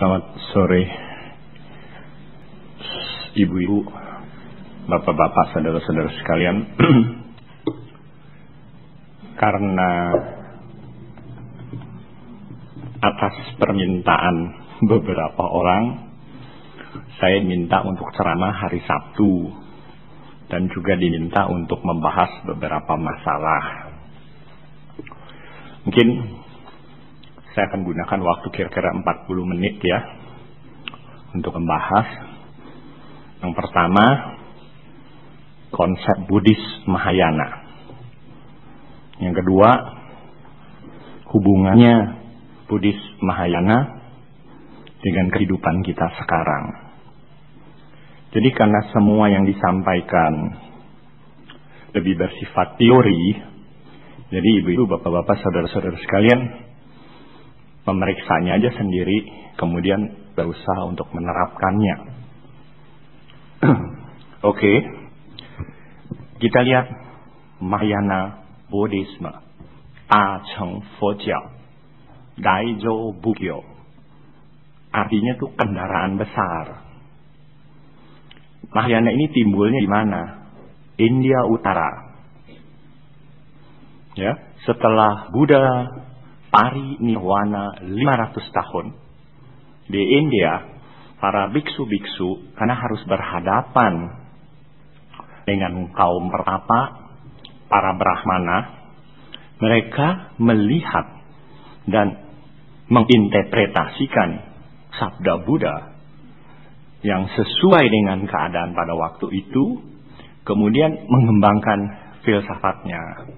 Selamat sore, ibu-ibu, bapak-bapak, saudara-saudara sekalian. Karena atas permintaan beberapa orang, saya minta untuk ceramah hari Sabtu dan juga diminta untuk membahas beberapa masalah. Mungkin saya akan gunakan waktu kira-kira 40 menit ya untuk membahas. Yang pertama, konsep Buddhis Mahayana. Yang kedua, hubungannya Buddhis Mahayana dengan kehidupan kita sekarang. Jadi karena semua yang disampaikan lebih bersifat teori, jadi ibu-ibu, bapak-bapak, saudara-saudara sekalian, pemeriksanya aja sendiri, kemudian berusaha untuk menerapkannya. Oke, kita lihat Mahayana Buddhisme, Dacheng Fojiao, Daizhou Bugyo. Artinya tuh kendaraan besar. Mahayana ini timbulnya di mana? India Utara. Ya, setelah Buddha Parinirwana 500 tahun di India, para biksu-biksu karena harus berhadapan dengan kaum pertapa, para brahmana, mereka melihat dan menginterpretasikan sabda Buddha yang sesuai dengan keadaan pada waktu itu, kemudian mengembangkan filsafatnya.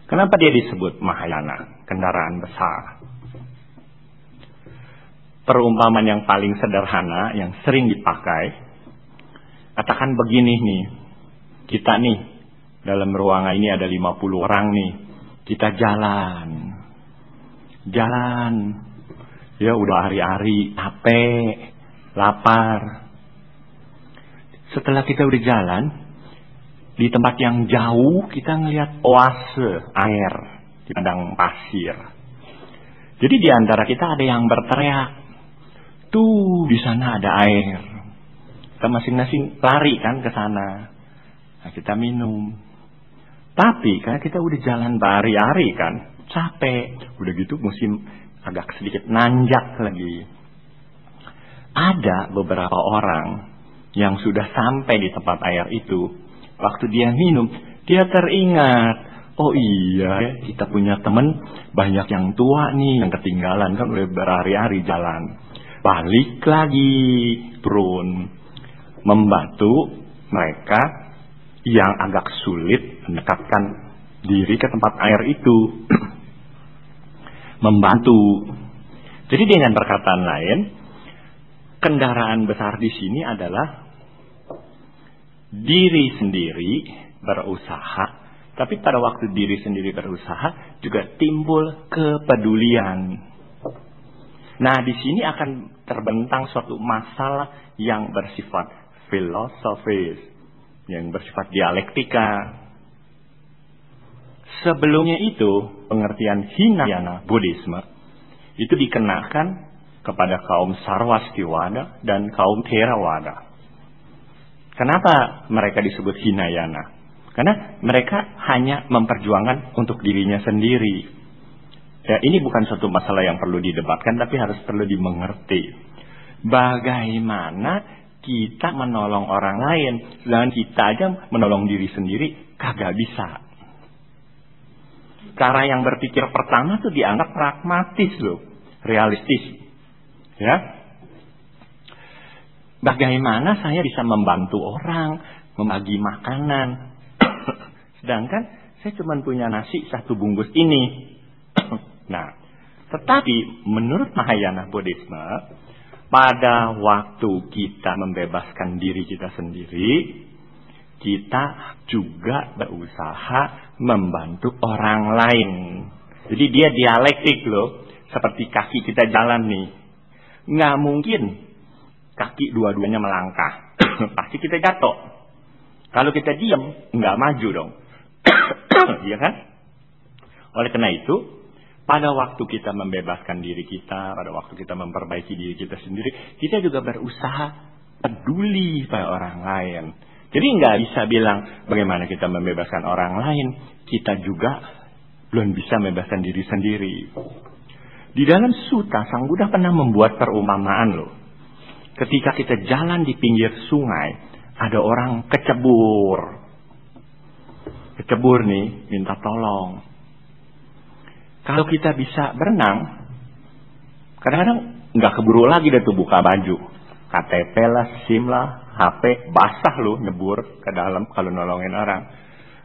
Kenapa dia disebut Mahayana, kendaraan besar? Perumpamaan yang paling sederhana, yang sering dipakai, katakan begini nih, kita nih, dalam ruangan ini ada 50 orang nih, kita jalan, ya udah hari-hari, capek, lapar. Setelah kita udah jalan, di tempat yang jauh kita ngelihat oase air di padang pasir. Jadi di antara kita ada yang berteriak, tuh di sana ada air. Kita masing-masing lari kan ke sana. Nah, kita minum. Tapi karena kita udah jalan berhari-hari kan, capek. Udah gitu musim agak sedikit nanjak lagi. Ada beberapa orang yang sudah sampai di tempat air itu. Waktu dia minum, dia teringat, oh iya, kita punya teman banyak yang tua nih, yang ketinggalan kan udah berhari-hari jalan. Balik lagi, turun, membantu mereka yang agak sulit mendekatkan diri ke tempat air itu. Membantu. Jadi dengan perkataan lain, kendaraan besar di sini adalah diri sendiri berusaha, tapi pada waktu diri sendiri berusaha juga timbul kepedulian. Nah, di sini akan terbentang suatu masalah yang bersifat filosofis, yang bersifat dialektika. Sebelumnya itu, pengertian Hinayana Buddhisme itu dikenakan kepada kaum Sarwastivada dan kaum Theravada. Kenapa mereka disebut Hinayana? Karena mereka hanya memperjuangkan untuk dirinya sendiri. Ya, ini bukan suatu masalah yang perlu didebatkan, tapi harus perlu dimengerti. Bagaimana kita menolong orang lain, sedangkan kita aja menolong diri sendiri, kagak bisa. Cara yang berpikir pertama tuh dianggap pragmatis loh, realistis. Ya. Bagaimana saya bisa membantu orang, membagi makanan. Sedangkan saya cuma punya nasi 1 bungkus ini. Nah, tetapi menurut Mahayana Buddhisme, pada waktu kita membebaskan diri kita sendiri, kita juga berusaha membantu orang lain. Jadi dia dialektik loh, seperti kaki kita jalan nih. Nggak mungkin kaki dua-duanya melangkah. Pasti kita jatuh. Kalau kita diam, nggak maju dong. Iya kan? Oleh karena itu, pada waktu kita membebaskan diri kita, pada waktu kita memperbaiki diri kita sendiri, kita juga berusaha peduli pada orang lain. Jadi nggak bisa bilang bagaimana kita membebaskan orang lain, kita juga belum bisa membebaskan diri sendiri. Di dalam Sutta, Sang Buddha pernah membuat perumpamaan loh. Ketika kita jalan di pinggir sungai, ada orang kecebur. Kecebur nih, minta tolong. Kalau kita bisa berenang, kadang-kadang nggak keburu lagi deh tuh buka baju. KTP lah, SIM lah, HP, basah loh nyebur ke dalam kalau nolongin orang.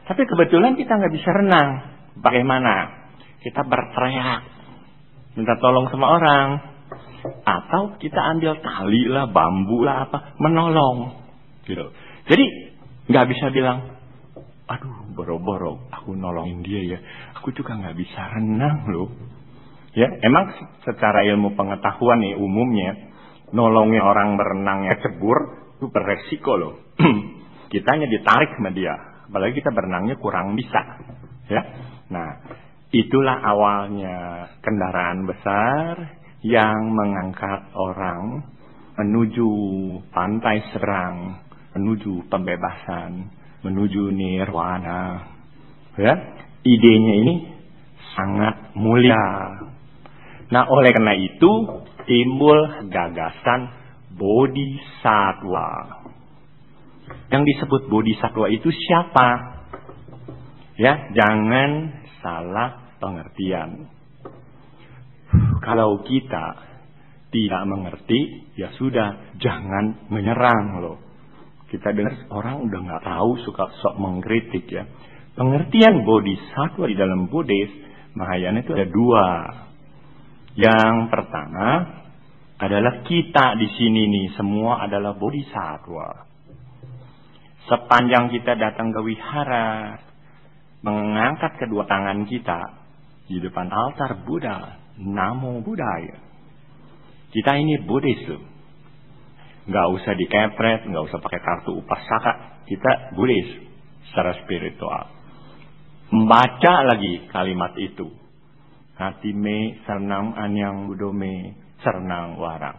Tapi kebetulan kita nggak bisa renang. Bagaimana? Kita berteriak, minta tolong sama orang. Atau kita ambil tali lah, bambu lah apa, menolong. Gitu. Jadi nggak bisa bilang, aduh boro-boro aku nolongin dia ya. Aku juga nggak bisa renang loh. Ya, emang secara ilmu pengetahuan nih umumnya, nolongin orang berenangnya kecebur itu beresiko loh. Kitanya ditarik sama dia. Apalagi kita berenangnya kurang bisa. Ya, nah itulah awalnya kendaraan besar yang mengangkat orang menuju pantai seberang, menuju pembebasan, menuju nirwana. Ya, idenya ini sangat mulia. Nah, oleh karena itu timbul gagasan bodhisattva. Yang disebut bodhisattva itu siapa? Ya, jangan salah pengertian. Kalau kita tidak mengerti, ya sudah, jangan menyerang loh. Kita dengar orang udah nggak tahu, suka sok mengkritik ya. Pengertian bodhisattva di dalam Buddhis Mahayana itu ada dua. Yang pertama adalah kita di sini nih semua adalah bodhisattva. Sepanjang kita datang ke wihara, mengangkat kedua tangan kita di depan altar Buddha, Namo Buddhaya. Kita ini Buddhis loh. Nggak usah dikepret, nggak usah pakai kartu upasaka. Kita Buddhis secara spiritual. Membaca lagi kalimat itu. Hati me sernang anyang budome sernang warang.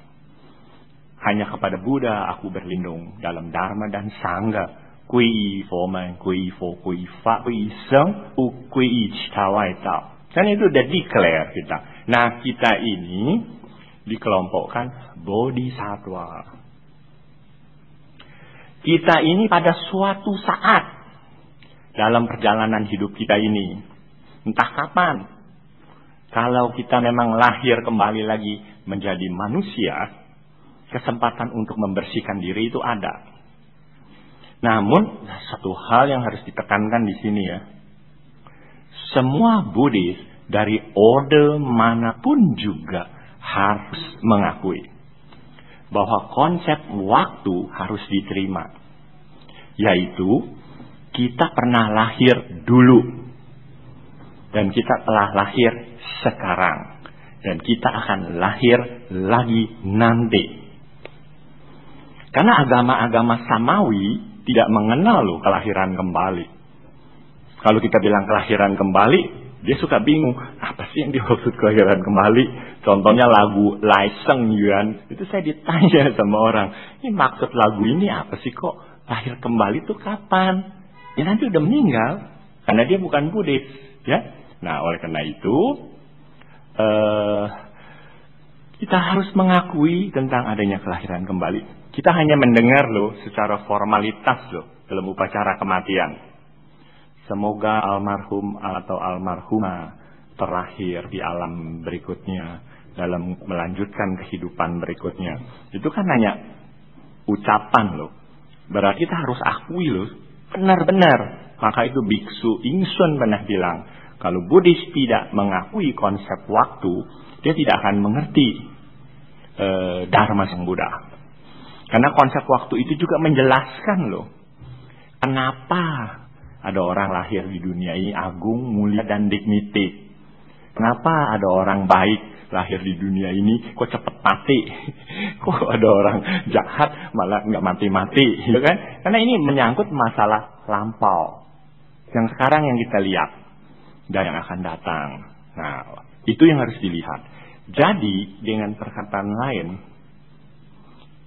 Hanya kepada Buddha aku berlindung dalam Dharma dan Sangha. Kui fo man, kui fo, kui fa, kui seng, kui citawai tau. Kan itu udah declare kita. Nah, kita ini dikelompokkan bodhisattva. Kita ini pada suatu saat dalam perjalanan hidup kita ini, entah kapan, kalau kita memang lahir kembali lagi menjadi manusia, kesempatan untuk membersihkan diri itu ada. Namun, satu hal yang harus ditekankan di sini ya. Semua Buddhis dari orde manapun juga harus mengakui bahwa konsep waktu harus diterima. Yaitu, kita pernah lahir dulu. Dan kita telah lahir sekarang. Dan kita akan lahir lagi nanti. Karena agama-agama Samawi tidak mengenal loh kelahiran kembali. Kalau kita bilang kelahiran kembali, dia suka bingung. Apa sih yang dimaksud kelahiran kembali? Contohnya lagu Lai Seng Yuan. Itu saya ditanya sama orang. Ini maksud lagu ini apa sih kok? Lahir kembali itu kapan? Ya nanti udah meninggal. Karena dia bukan Buddhis. Ya. Nah oleh karena itu, kita harus mengakui tentang adanya kelahiran kembali. Kita hanya mendengar loh secara formalitas loh dalam upacara kematian. Semoga almarhum atau almarhumah terlahir di alam berikutnya dalam melanjutkan kehidupan berikutnya. Itu kan hanya ucapan loh. Berarti kita harus akui loh, benar-benar. Maka itu Biksu Ingsun pernah bilang, kalau Buddhis tidak mengakui konsep waktu, dia tidak akan mengerti Dharma Sang Buddha. Karena konsep waktu itu juga menjelaskan loh, kenapa ada orang lahir di dunia ini agung, mulia, dan dignitas. Kenapa ada orang baik lahir di dunia ini kok cepet mati? Kok ada orang jahat malah nggak mati-mati, gitu kan? Karena ini menyangkut masalah lampau. Yang sekarang yang kita lihat dan yang akan datang. Nah, Itu yang harus dilihat. Jadi dengan perkataan lain,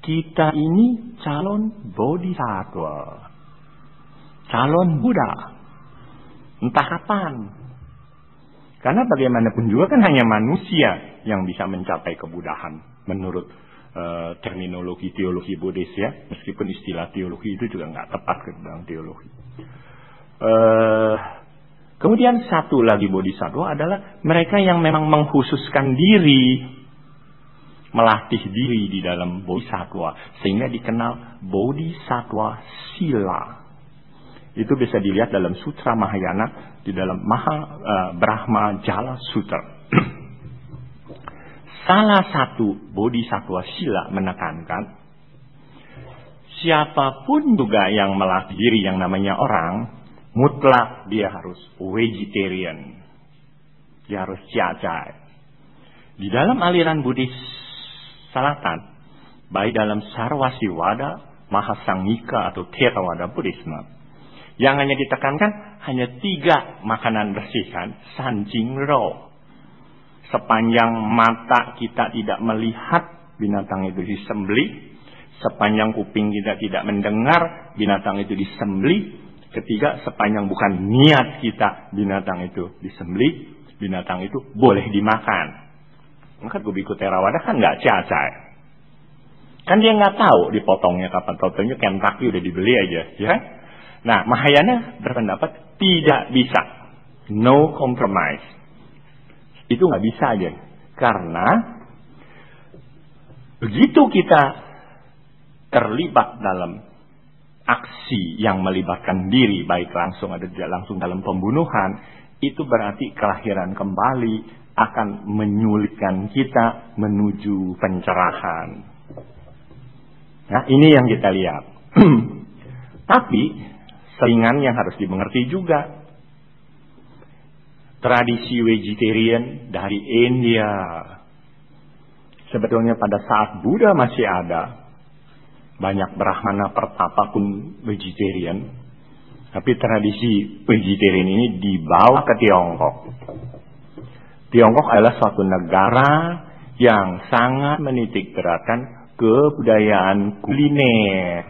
kita ini calon bodhisattva, calon Buddha. Entah kapan. Karena bagaimanapun juga kan hanya manusia yang bisa mencapai kebudahan menurut terminologi teologi Buddhis ya. Meskipun istilah teologi itu juga nggak tepat ke dalam teologi. Kemudian satu lagi bodhisattva adalah mereka yang memang mengkhususkan diri, melatih diri di dalam bodhisattva, sehingga dikenal bodhisattva sila. Itu bisa dilihat dalam Sutra Mahayana di dalam Brahma Jala Sutra. Salah satu bodhisattva sila menekankan siapapun juga yang melatih diri yang namanya orang, mutlak dia harus vegetarian. Dia harus ciacai. Di dalam aliran Buddhis Selatan, baik dalam Sarvasiwada, Mahasanghika atau Theravada Buddhisme, yang hanya ditekankan hanya 3 makanan bersih kan, sanjing ro. Sepanjang mata kita tidak melihat, binatang itu disembelih. Sepanjang kuping kita tidak mendengar, binatang itu disembelih. Ketiga, sepanjang bukan niat kita binatang itu disembelih, binatang itu boleh dimakan. Maka Biku Theravada kan nggak cacai. Kan dia nggak tahu dipotongnya kapan, potongnya Kentucky udah dibeli aja, ya kan? Nah, Mahayana berpendapat tidak bisa. No compromise. Itu nggak bisa aja. Karena begitu kita terlibat dalam aksi yang melibatkan diri, baik langsung atau tidak langsung dalam pembunuhan, itu berarti kelahiran kembali akan menyulitkan kita menuju pencerahan. Nah, ini yang kita lihat. Tapi selingan yang harus dimengerti juga. Tradisi vegetarian dari India. Sebetulnya pada saat Buddha masih ada, banyak Brahmana pertapa pun vegetarian. Tapi tradisi vegetarian ini dibawa ke Tiongkok. Tiongkok adalah suatu negara yang sangat menitik beratkan kebudayaan kuliner.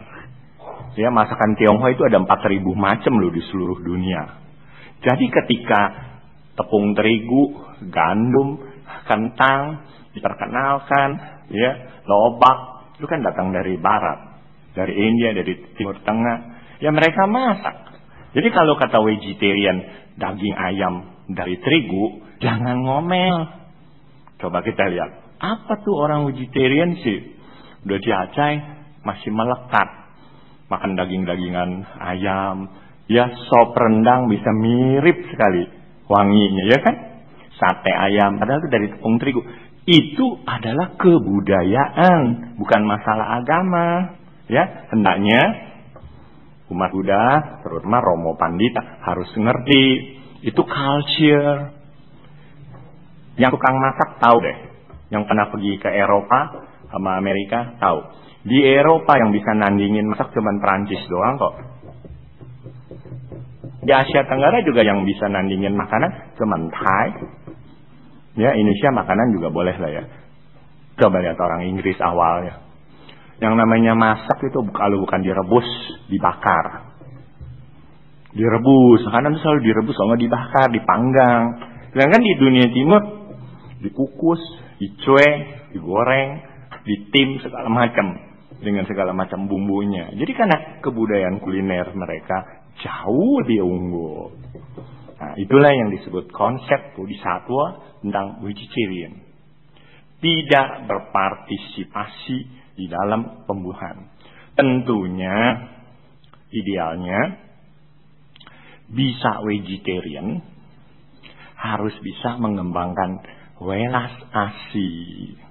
Ya, masakan Tionghoa itu ada 4.000 macam loh di seluruh dunia. Jadi ketika tepung terigu, gandum, kentang diperkenalkan, ya, lobak itu kan datang dari barat, dari India, dari Timur Tengah. Ya mereka masak. Jadi kalau kata vegetarian daging ayam dari terigu, jangan ngomel. Coba kita lihat, apa tuh orang vegetarian sih? Udah diacai masih melekat. Makan daging-dagingan ayam, ya sop rendang bisa mirip sekali wanginya, ya kan? Sate ayam, padahal itu dari tepung terigu. Itu adalah kebudayaan, bukan masalah agama. Ya, hendaknya umat Buddha, terutama Romo Pandita, harus ngerti itu culture. Yang tukang masak tahu deh, yang pernah pergi ke Eropa sama Amerika tahu. Di Eropa yang bisa nandingin masak cuma Prancis doang kok. Di Asia Tenggara juga yang bisa nandingin makanan cuma Thai. Ya, Indonesia makanan juga boleh lah ya. Coba lihat orang Inggris awalnya. Yang namanya masak itu kalau bukan direbus, dibakar. Direbus, makanan itu selalu direbus, kalau nggak dibakar, dipanggang. Sedangkan di dunia timur, dikukus, dicuek, digoreng, ditim segala macam. Dengan segala macam bumbunya. Jadi karena kebudayaan kuliner mereka jauh lebih unggul. Nah, itulah yang disebut konsep bodhisattva tentang vegetarian. Tidak berpartisipasi di dalam pembunuhan. Tentunya idealnya bisa vegetarian harus bisa mengembangkan welas asih.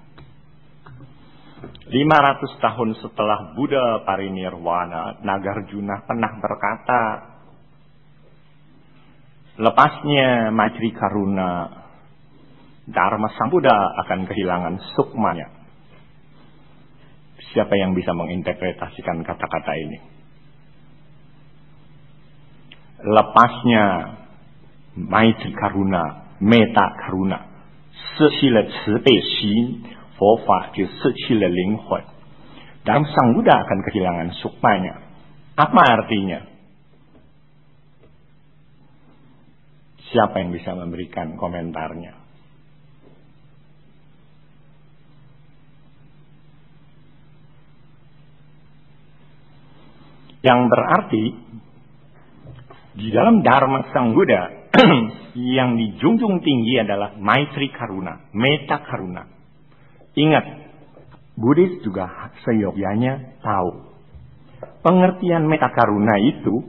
500 tahun setelah Buddha parinirwana, Nagarjuna pernah berkata, lepasnya Maitri Karuna, Dharma Sambuddha akan kehilangan sukmanya. Siapa yang bisa menginterpretasikan kata-kata ini? Lepasnya Maitri Karuna, Metta Karuna, 失去了慈悲心，佛法就失去了灵魂. Dan sang Buddha akan kehilangan sukmanya. Apa artinya? Siapa yang bisa memberikan komentarnya? Yang berarti di dalam Dharma Sang Buddha yang dijunjung tinggi adalah Maitri Karuna, Metta Karuna. Ingat, Buddhis juga seyogyanya tahu. Pengertian Metta Karuna itu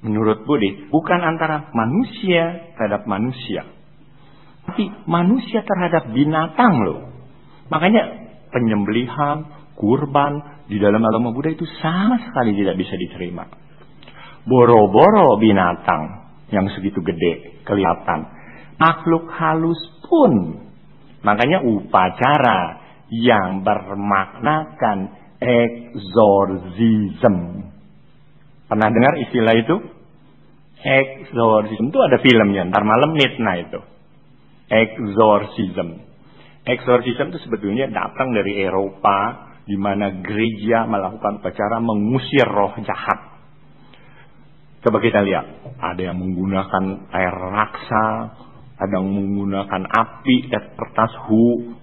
menurut Buddhis bukan antara manusia terhadap manusia, tapi manusia terhadap binatang loh. Makanya penyembelihan, kurban di dalam agama Buddha itu sama sekali tidak bisa diterima. Boro-boro binatang yang segitu gede kelihatan, makhluk halus pun. Makanya upacara yang bermaknakan exorcism. Pernah dengar istilah itu? Exorcism itu ada filmnya, ntar malam midnight itu. Exorcism. Exorcism itu sebetulnya datang dari Eropa, di mana gereja melakukan upacara mengusir roh jahat. Coba kita lihat, ada yang menggunakan air raksa, ada yang menggunakan api, kertas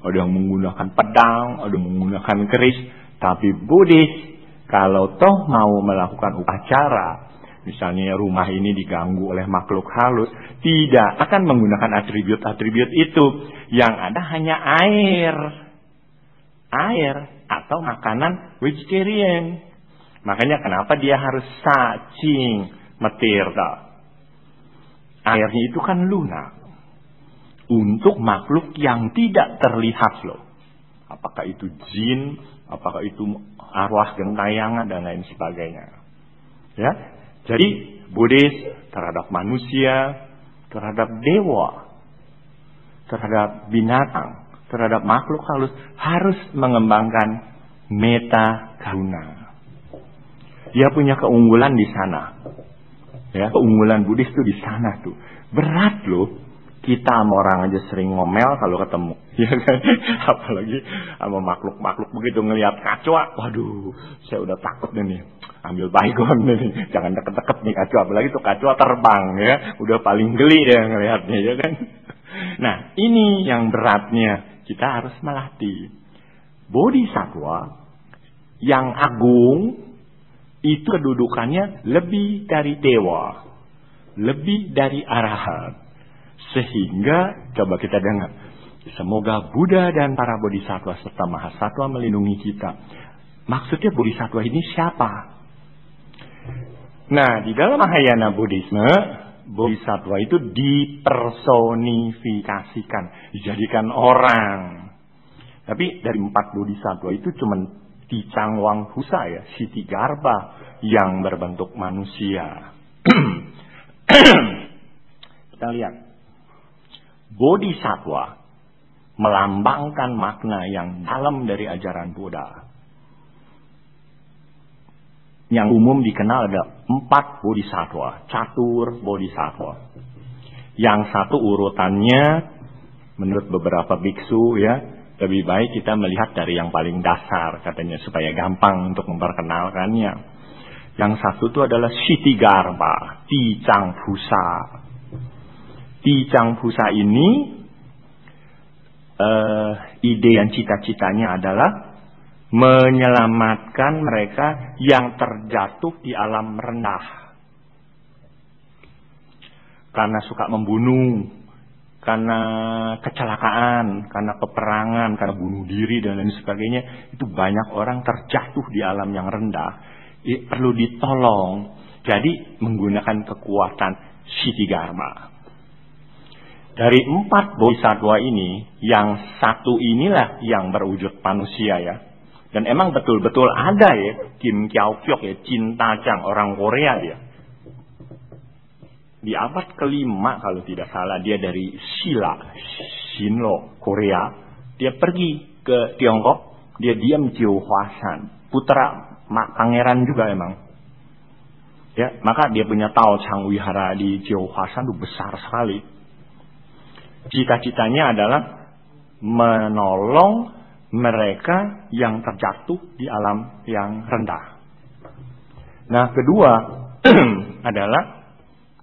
ada yang menggunakan pedang, ada yang menggunakan keris. Tapi Buddhis, kalau toh mau melakukan upacara, misalnya rumah ini diganggu oleh makhluk halus, tidak akan menggunakan atribut-atribut itu. Yang ada hanya air atau makanan vegetarian. Makanya kenapa dia harus cacing metir tak? Airnya itu kan lunak untuk makhluk yang tidak terlihat loh. Apakah itu jin, apakah itu arwah gentayangan dan lain sebagainya. Ya, jadi Buddhis terhadap manusia, terhadap dewa, terhadap binatang, terhadap makhluk halus harus mengembangkan metta karuna. Dia punya keunggulan di sana. Ya, keunggulan Buddhis itu di sana tuh. Berat loh. Kita sama orang aja sering ngomel kalau ketemu, ya kan? Apalagi sama makhluk-makhluk begitu ngelihat kacua, waduh, saya udah takut nih, ambil baygon nih, jangan deket-deket nih kacua, apalagi tuh kacua terbang, ya, udah paling geli ya ngelihatnya, ya kan? Nah, ini yang beratnya, kita harus melatih. Bodhisattva yang agung itu kedudukannya lebih dari dewa, lebih dari arahat. Sehingga, coba kita dengar, semoga Buddha dan para bodhisattva serta mahasatwa melindungi kita. Maksudnya bodhisattva ini siapa? Nah, di dalam Mahayana Buddhisme, bodhisattva itu dipersonifikasikan, dijadikan orang. Tapi dari 4 bodhisattva itu cuma Ticang Wanghusa ya, Ksitigarbha yang berbentuk manusia. Kita lihat. Bodhisattva melambangkan makna yang dalam dari ajaran Buddha. Yang umum dikenal ada 4 bodhisattva, catur bodhisattva. Yang satu urutannya menurut beberapa biksu ya, lebih baik kita melihat dari yang paling dasar katanya supaya gampang untuk memperkenalkannya. Yang satu itu adalah Ksitigarbha, Ticang Phusa. Ticang Phusa ini ide dan cita-citanya adalah menyelamatkan mereka yang terjatuh di alam rendah. Karena suka membunuh, karena kecelakaan, karena peperangan, karena bunuh diri dan lain sebagainya. Itu banyak orang terjatuh di alam yang rendah. Perlu ditolong. Jadi menggunakan kekuatan Ksitigarbha. Dari 4 bodhisattva ini, yang satu inilah yang berwujud manusia ya. Dan emang betul-betul ada ya, Kim Kyaw Kyok ya, Cintacang, orang Korea dia. Di abad ke-5 kalau tidak salah, dia dari Sinlo, Korea. Dia pergi ke Tiongkok, dia diam di Hwasan, putra pangeran juga emang. Ya, maka dia punya Tao Chang Wihara di Hwasan itu besar sekali. Cita-citanya adalah menolong mereka yang terjatuh di alam yang rendah. Nah, kedua adalah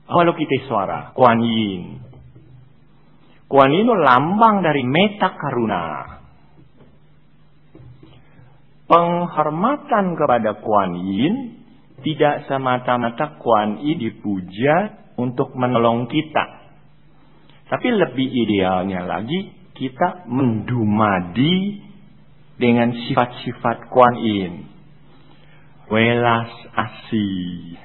Avalokitesvara, Kuan Yin. Kuan Yin itu lambang dari metta karuna. Penghormatan kepada Kuan Yin tidak semata-mata Kuan Yin dipuja untuk menolong kita. Tapi lebih idealnya lagi kita mendumadi dengan sifat-sifat Kuan Yin. Welas asih.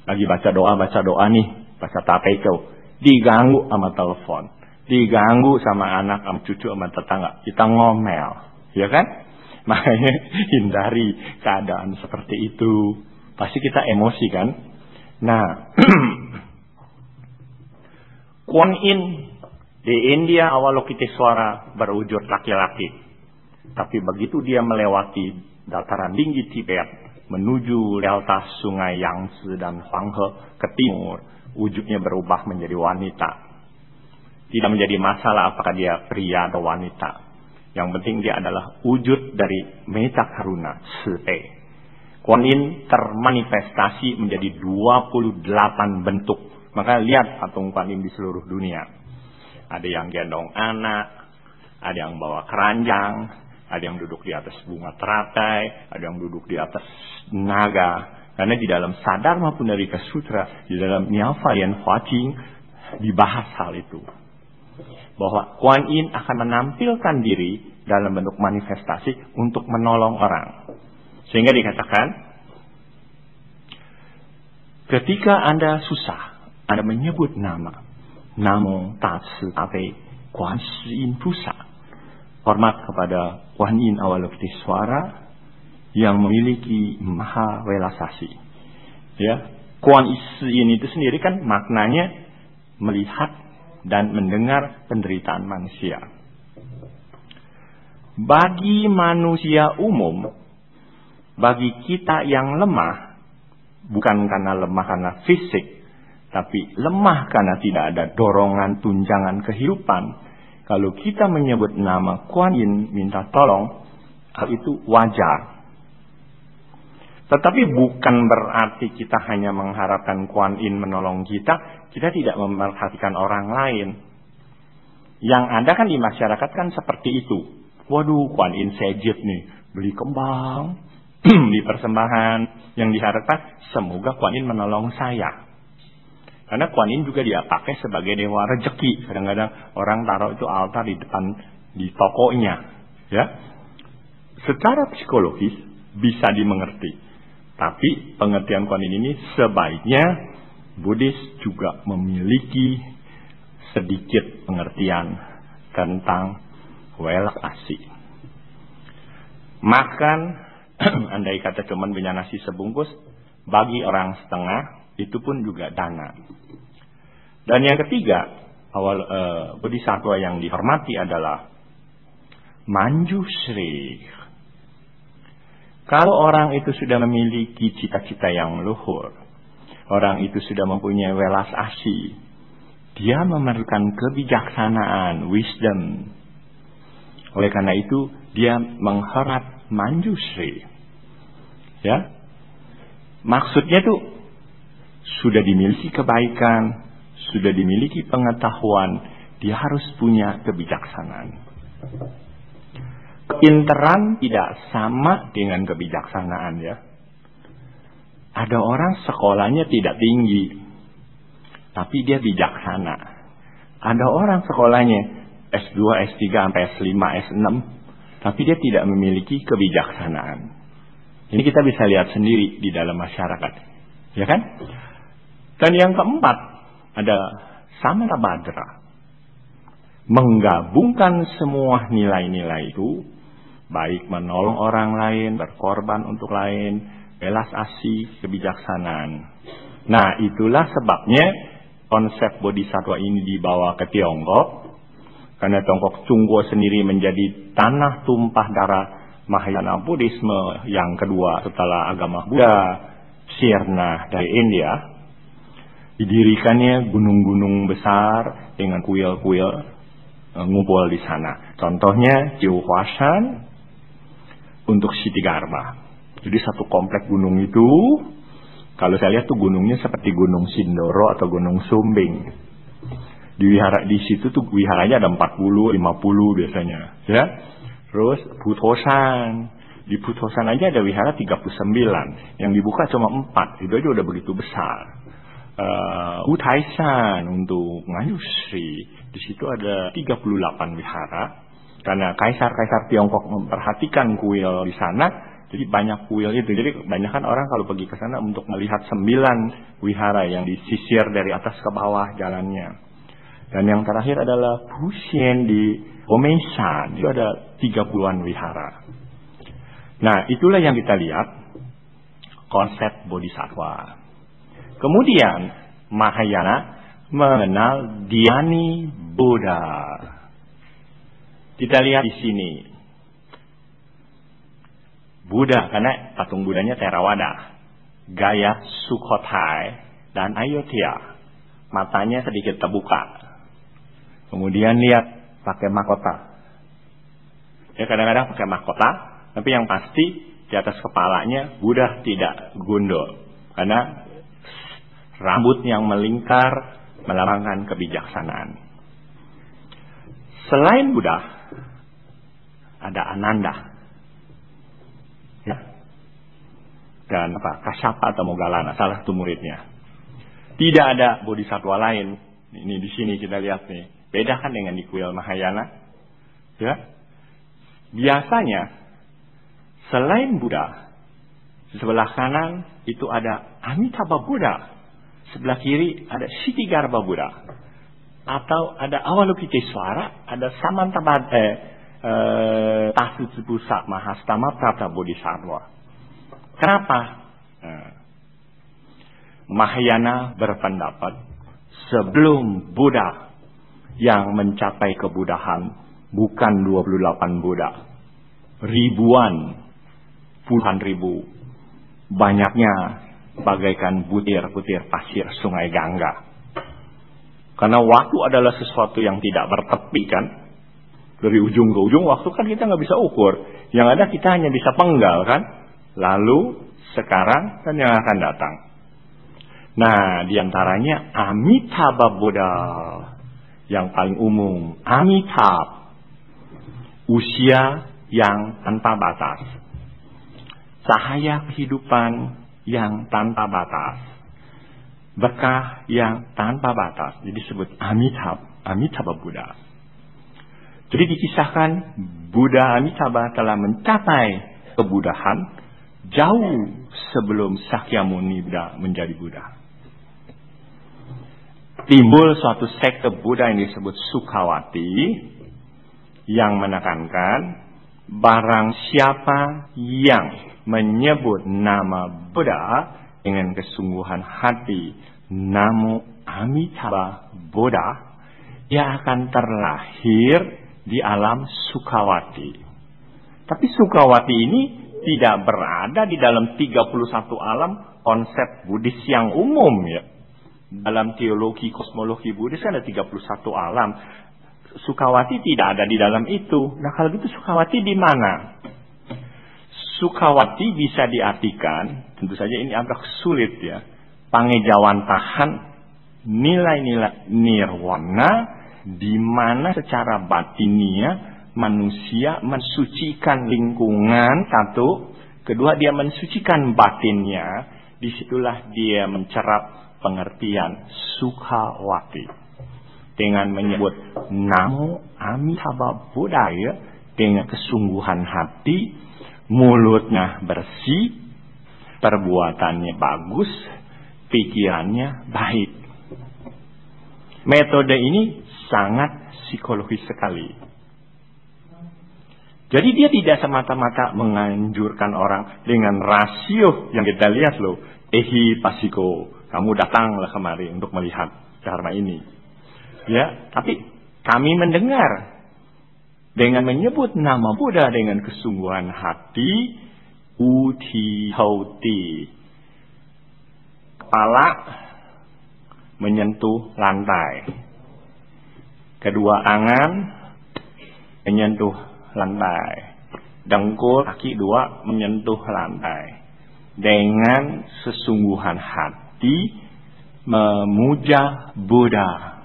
Lagi baca doa nih, baca tapekau. Diganggu sama telepon. Diganggu sama anak, sama cucu, sama tetangga. Kita ngomel. Ya kan? Makanya hindari keadaan seperti itu. Pasti kita emosi kan? Nah, Kuan Yin di India Avalokitesvara berwujud laki-laki. Tapi begitu dia melewati dataran tinggi Tibet menuju delta sungai Yangtze dan Huanghe ke timur, wujudnya berubah menjadi wanita. Tidak menjadi masalah apakah dia pria atau wanita. Yang penting dia adalah wujud dari metta karuna, Sipe. Kuan Yin termanifestasi menjadi 28 bentuk. Maka lihat patung Kuan Yin di seluruh dunia. Ada yang gendong anak, ada yang bawa keranjang, ada yang duduk di atas bunga teratai, ada yang duduk di atas naga. Karena di dalam Sadharma Pundarika Sutra, di dalam Nyalpa Yen Hua Jing, dibahas hal itu. Bahwa Kuan Yin akan menampilkan diri dalam bentuk manifestasi untuk menolong orang. Sehingga dikatakan, ketika Anda susah, Anda menyebut nama, Namo Tatsi Ape Kuan Yin Pusa, hormat kepada Kuan Yin Avalokitesvara yang memiliki maha welasasi. Ya, Kuan Yin itu sendiri kan maknanya melihat dan mendengar penderitaan manusia. Bagi manusia umum, bagi kita yang lemah, bukan karena lemah karena fisik, tapi lemah karena tidak ada dorongan tunjangan kehidupan. Kalau kita menyebut nama Kuan Yin minta tolong, hal itu wajar. Tetapi bukan berarti kita hanya mengharapkan Kuan Yin menolong kita tidak memperhatikan orang lain. Yang ada kan di masyarakat kan seperti itu. Waduh, Kuan Yin sejit nih, beli kembang, di persembahan. Yang diharapkan, semoga Kuan Yin menolong saya. Karena Kuan Yin juga dia pakai sebagai dewa rezeki. Kadang-kadang orang taruh itu altar di depan, di tokonya. Ya, secara psikologis bisa dimengerti. Tapi pengertian Kuan Yin ini sebaiknya Buddhis juga memiliki sedikit pengertian tentang welas asih. Makan, andai kata cuman punya nasi sebungkus, bagi orang setengah, itu pun juga dana. Dan yang ketiga, Bodhisattva yang dihormati adalah Manjusri. Kalau orang itu sudah memiliki cita-cita yang luhur, orang itu sudah mempunyai welas asih, dia memerlukan kebijaksanaan, wisdom. Oleh karena itu, dia menghormat Manjusri. Ya, maksudnya tuh sudah dimiliki kebaikan, sudah dimiliki pengetahuan, dia harus punya kebijaksanaan. Kepinteran tidak sama dengan kebijaksanaan ya. Ada orang sekolahnya tidak tinggi, tapi dia bijaksana. Ada orang sekolahnya S2, S3, sampai S5, S6, tapi dia tidak memiliki kebijaksanaan. Ini kita bisa lihat sendiri di dalam masyarakat. Ya kan? Dan yang keempat, ada Samarabhadra. Menggabungkan semua nilai-nilai itu, baik menolong orang lain, berkorban untuk lain, welas asih, kebijaksanaan. Nah, itulah sebabnya konsep bodhisattva ini dibawa ke Tiongkok. Karena Tiongkok Cunggo sendiri menjadi tanah tumpah darah Mahayana Buddhisme yang kedua setelah agama Buddha, sirna dari India. Didirikannya gunung-gunung besar dengan kuil-kuil ngumpul di sana. Contohnya Jiuhuashan untuk Xitigarbha. Jadi satu komplek gunung itu, kalau saya lihat tuh gunungnya seperti Gunung Sindoro atau Gunung Sumbing. Di situ tuh wiharanya ada 40, 50 biasanya, ya. Terus Putosan. Di Putosan aja ada wihara 39, yang dibuka cuma 4. Itu aja udah begitu besar. Utaisan untuk Ngayusri, di situ ada 38 wihara. Karena kaisar-kaisar Tiongkok memperhatikan kuil di sana, jadi banyak kuil itu. Jadi kebanyakan orang kalau pergi ke sana untuk melihat 9 wihara yang disisir dari atas ke bawah jalannya. Dan yang terakhir adalah Fuxian di Omeisan, itu ada 30-an wihara. Nah, itulah yang kita lihat konsep bodhisattva. Kemudian Mahayana mengenal Dhyani Buddha. Kita lihat di sini. Buddha, karena patung Buddhanya Theravada. Gaya Sukhothai dan Ayodhya. Matanya sedikit terbuka. Kemudian lihat pakai mahkota. Ya, kadang-kadang pakai mahkota, tapi yang pasti di atas kepalanya Buddha tidak gundul. Karena rambut yang melingkar melambangkan kebijaksanaan. Selain Buddha, ada Ananda, ya, dan Kasyapa atau Moggallana, salah satu muridnya. Tidak ada bodhisattva lain. Ini di sini kita lihat nih, beda kan dengan di kuil Mahayana, ya. Biasanya selain Buddha, di sebelah kanan itu ada Amitabha Buddha, sebelah kiri ada Ksitigarbha Buddha, atau ada Avalokitesvara, ada Tasutsupusa Mahastama Prapta Bodhisattva. Kenapa? Mahayana berpendapat sebelum Buddha yang mencapai kebuddhaan bukan 28 Buddha, ribuan, puluhan ribu, banyaknya bagaikan butir-butir pasir sungai Gangga. Karena waktu adalah sesuatu yang tidak bertepi kan. Dari ujung ke ujung waktu kan kita nggak bisa ukur. Yang ada kita hanya bisa penggal kan. Lalu, sekarang, dan yang akan datang. Nah, diantaranya Amitabha Buddha. Yang paling umum. Amitabha. Usia yang tanpa batas. Cahaya kehidupan yang tanpa batas. Berkah yang tanpa batas. Jadi disebut Amitabha Buddha. Jadi dikisahkan Buddha Amitabha telah mencapai kebuddhaan jauh sebelum Sakyamuni Buddha menjadi Buddha. Timbul suatu sekte Buddha yang disebut Sukawati yang menekankan barang siapa yang menyebut nama Buddha dengan kesungguhan hati, Namo Amitabha Buddha, ia akan terlahir di alam Sukawati. Tapi Sukawati ini tidak berada di dalam 31 alam konsep Buddhis yang umum ya. Dalam teologi kosmologi Buddhis ada 31 alam. Sukawati tidak ada di dalam itu. Nah, kalau gitu Sukawati di mana? Sukawati bisa diartikan, tentu saja ini agak sulit ya, pangejawantahan nilai-nilai nirwana, di mana secara batinia manusia mensucikan lingkungan, satu, kedua dia mensucikan batinnya, disitulah dia mencerap pengertian Sukawati dengan menyebut Namo Amitabha Buddha ya, dengan kesungguhan hati, mulutnya bersih, perbuatannya bagus, pikirannya baik. Metode ini sangat psikologis sekali. Jadi dia tidak semata-mata menganjurkan orang dengan rasio yang kita lihat loh. Ehi pasiko, kamu datanglah kemari untuk melihat dharma ini. Ya, tapi kami mendengar dengan menyebut nama Buddha dengan kesungguhan hati, uti hauti, kepala menyentuh lantai, kedua tangan menyentuh lantai. Dengkul kaki dua menyentuh lantai. Dengan sesungguhan hati memuja Buddha.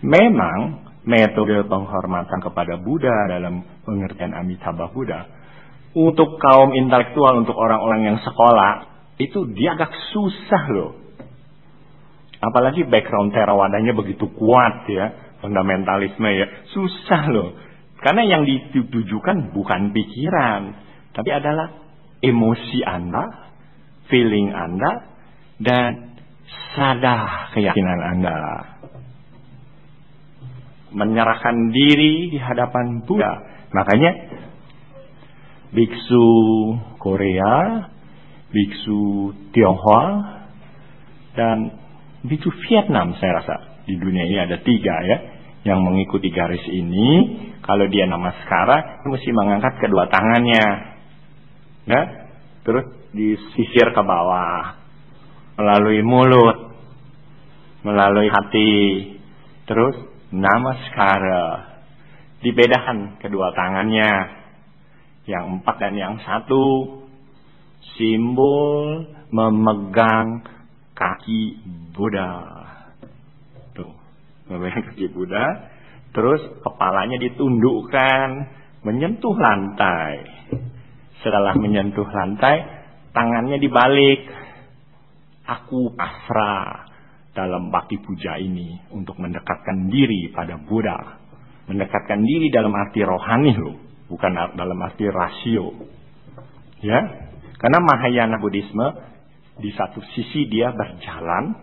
Memang metode penghormatan kepada Buddha dalam pengertian Amitabha Buddha untuk kaum intelektual, untuk orang-orang yang sekolah, itu dia agak susah loh. Apalagi background Therawadanya begitu kuat ya, fundamentalisme ya, susah loh. Karena yang ditujukan bukan pikiran, tapi adalah emosi Anda, feeling Anda, dan sadar keyakinan Anda. Menyerahkan diri di hadapan Buddha. Makanya biksu Korea, biksu Tionghoa, dan biksu Vietnam saya rasa. Di dunia ini ada 3 ya yang mengikuti garis ini. Kalau dia namaskara, mesti mengangkat kedua tangannya, ya, terus disisir ke bawah, melalui mulut, melalui hati, terus namaskara. Dibedakan kedua tangannya, yang 4 dan yang 1, simbol memegang kaki Buddha. Tuh, memegang kaki Buddha. Terus kepalanya ditundukkan, menyentuh lantai. Setelah menyentuh lantai, tangannya dibalik. Aku pasrah dalam bakti puja ini untuk mendekatkan diri pada Buddha. Mendekatkan diri dalam arti rohani loh, bukan dalam arti rasio. Ya, karena Mahayana Buddhisme di satu sisi dia berjalan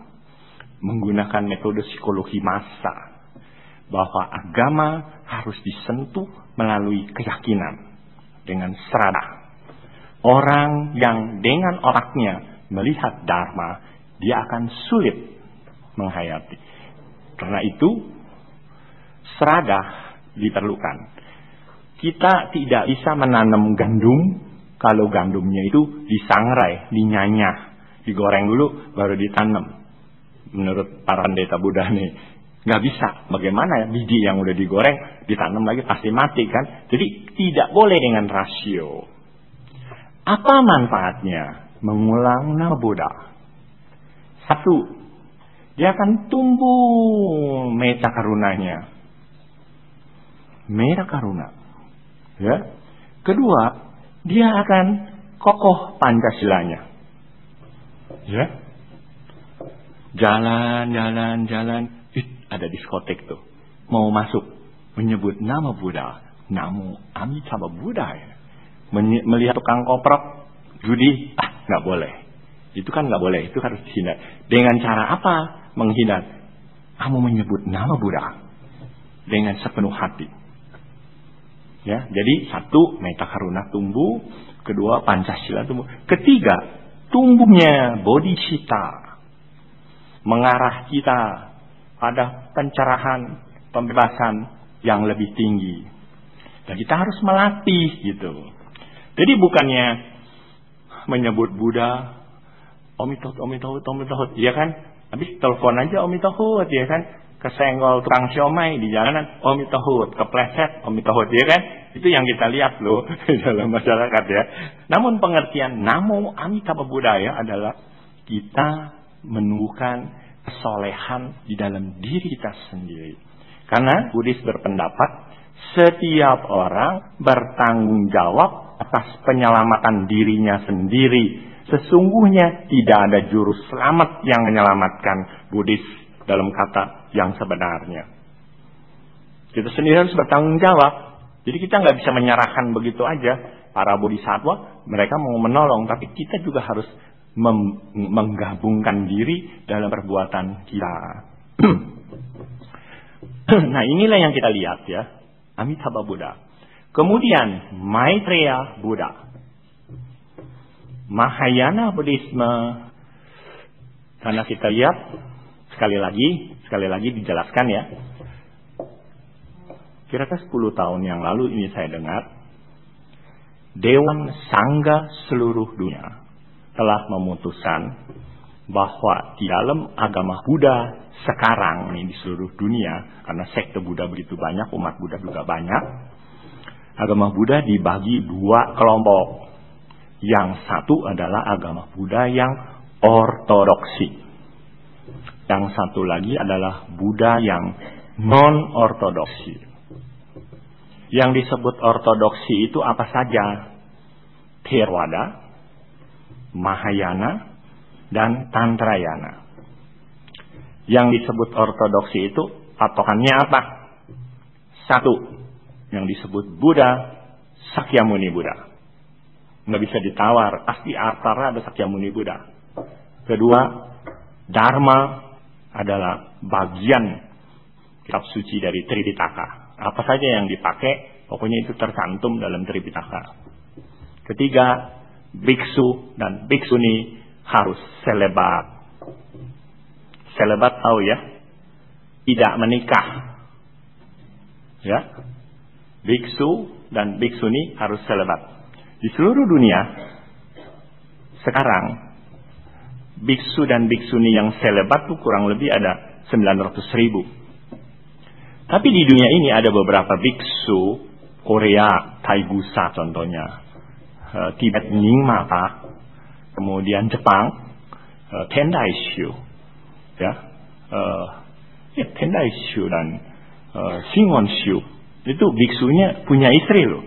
menggunakan metode psikologi massa. Bahwa agama harus disentuh melalui keyakinan dengan serada. Orang yang dengan otaknya melihat Dharma, dia akan sulit menghayati. Karena itu serada diperlukan. Kita tidak bisa menanam gandum kalau gandumnya itu disangrai, dinyanyah, digoreng dulu baru ditanam. Menurut para pendeta Buddha nih, nggak bisa. Bagaimana biji yang udah digoreng ditanam lagi pasti mati kan? Jadi tidak boleh dengan rasio. Apa manfaatnya mengulang nama Buddha? 1, dia akan tumbuh metta karunanya. Metta karuna. Ya. Kedua, dia akan kokoh Pancasilanya. Ya. Jalan. Ada diskotek tuh. Mau masuk. Menyebut nama Buddha. Namo Amitabha Buddha ya. Melihat tukang koprok. Judi. Nggak boleh. Itu kan nggak boleh. Itu harus dihindar. Dengan cara apa menghindar? Kamu menyebut nama Buddha. Dengan sepenuh hati. Ya. Jadi 1, metta karuna tumbuh. Kedua, Pancasila tumbuh. Ketiga, tumbuhnya bodhicitta. Mengarah kita pada pencerahan, pembebasan yang lebih tinggi. Dan kita harus melatih gitu. Jadi bukannya menyebut Buddha, Omitahut, ya kan? Habis telepon aja Omitahut, ya kan? Kesenggol tukang siomay di jalanan, Omitahut, kepleset, Omitahut, ya kan? Itu yang kita lihat loh dalam masyarakat ya. Namun pengertian Namo Amitabha Buddha ya adalah kita menumbuhkan kesolehan di dalam diri kita sendiri. Karena Buddhis berpendapat setiap orang bertanggung jawab atas penyelamatan dirinya sendiri. Sesungguhnya tidak ada juru selamat yang menyelamatkan Buddhis dalam kata yang sebenarnya. Kita sendiri harus bertanggung jawab. Jadi kita nggak bisa menyerahkan begitu aja. Para bodhisattva mereka mau menolong, tapi kita juga harus menggabungkan diri dalam perbuatan kita. Nah, inilah yang kita lihat ya, Amitabha Buddha. Kemudian Maitreya Buddha. Mahayana Buddhisme. Karena kita lihat sekali lagi dijelaskan ya. Kira-kira 10 tahun yang lalu ini saya dengar Dewan Sangga seluruh dunia telah memutuskan bahwa di dalam agama Buddha sekarang nih di seluruh dunia, karena sekte Buddha begitu banyak, umat Buddha juga banyak, agama Buddha dibagi dua kelompok. Yang satu adalah agama Buddha yang ortodoksi. Yang satu lagi adalah Buddha yang non-ortodoksi. Yang disebut ortodoksi itu apa saja? Theravada, Mahayana, dan Tantrayana. Yang disebut ortodoksi itu patokannya apa? Satu, yang disebut Buddha, Sakyamuni Buddha. Nggak bisa ditawar, pasti antara ada Sakyamuni Buddha. Kedua, Dharma adalah bagian kitab suci dari Tripitaka. Apa saja yang dipakai, pokoknya itu tercantum dalam Tripitaka. Ketiga, biksu dan biksuni harus selebat. Selebat tahu ya? Tidak menikah. Ya. Biksu dan biksuni harus selebat. Di seluruh dunia sekarang biksu dan biksuni yang selebat tuh kurang lebih ada 900.000. Tapi di dunia ini ada beberapa biksu, Korea, Taigusa contohnya, Tibet Nyingmata, kemudian Jepang, Tendaishu, ya, Tendaishu dan Shingon-shu. Itu biksunya punya istri loh.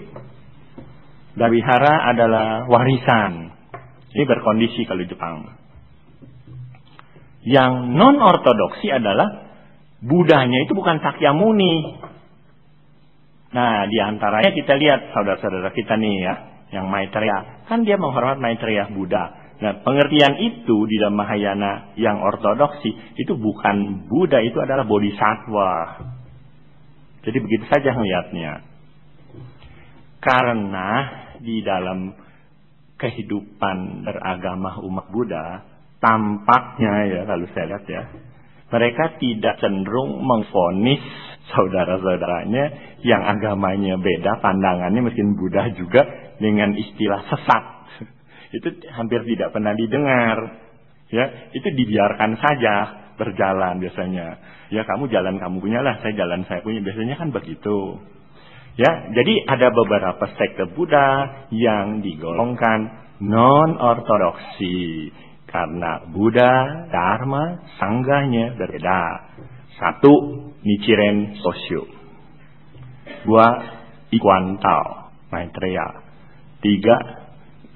Dawihara adalah warisan. Ini berkondisi kalau Jepang. Yang non-ortodoksi adalah Budanya itu bukan Sakyamuni. Nah, di antaranya kita lihat saudara-saudara kita nih ya, yang Maitreya. Kan dia menghormat Maitreya Buddha. Nah, pengertian itu di dalam Mahayana yang ortodoksi, itu bukan Buddha, itu adalah Bodhisattva. Jadi begitu saja melihatnya. Karena di dalam kehidupan beragama umat Buddha, tampaknya ya kalau saya lihat ya, mereka tidak cenderung mengvonis saudara-saudaranya yang agamanya beda, pandangannya mungkin Buddha juga, dengan istilah sesat. Itu hampir tidak pernah didengar. Ya, itu dibiarkan saja berjalan biasanya. Ya, kamu jalan kamu punya lah, saya jalan saya punya. Biasanya kan begitu. Ya, jadi ada beberapa sekte Buddha yang digolongkan non-ortodoksi karena Buddha, Dharma, Sangganya berbeda. Satu, Nichiren Shoshu. Dua, Ikuan Tao, Maitreya. Tiga,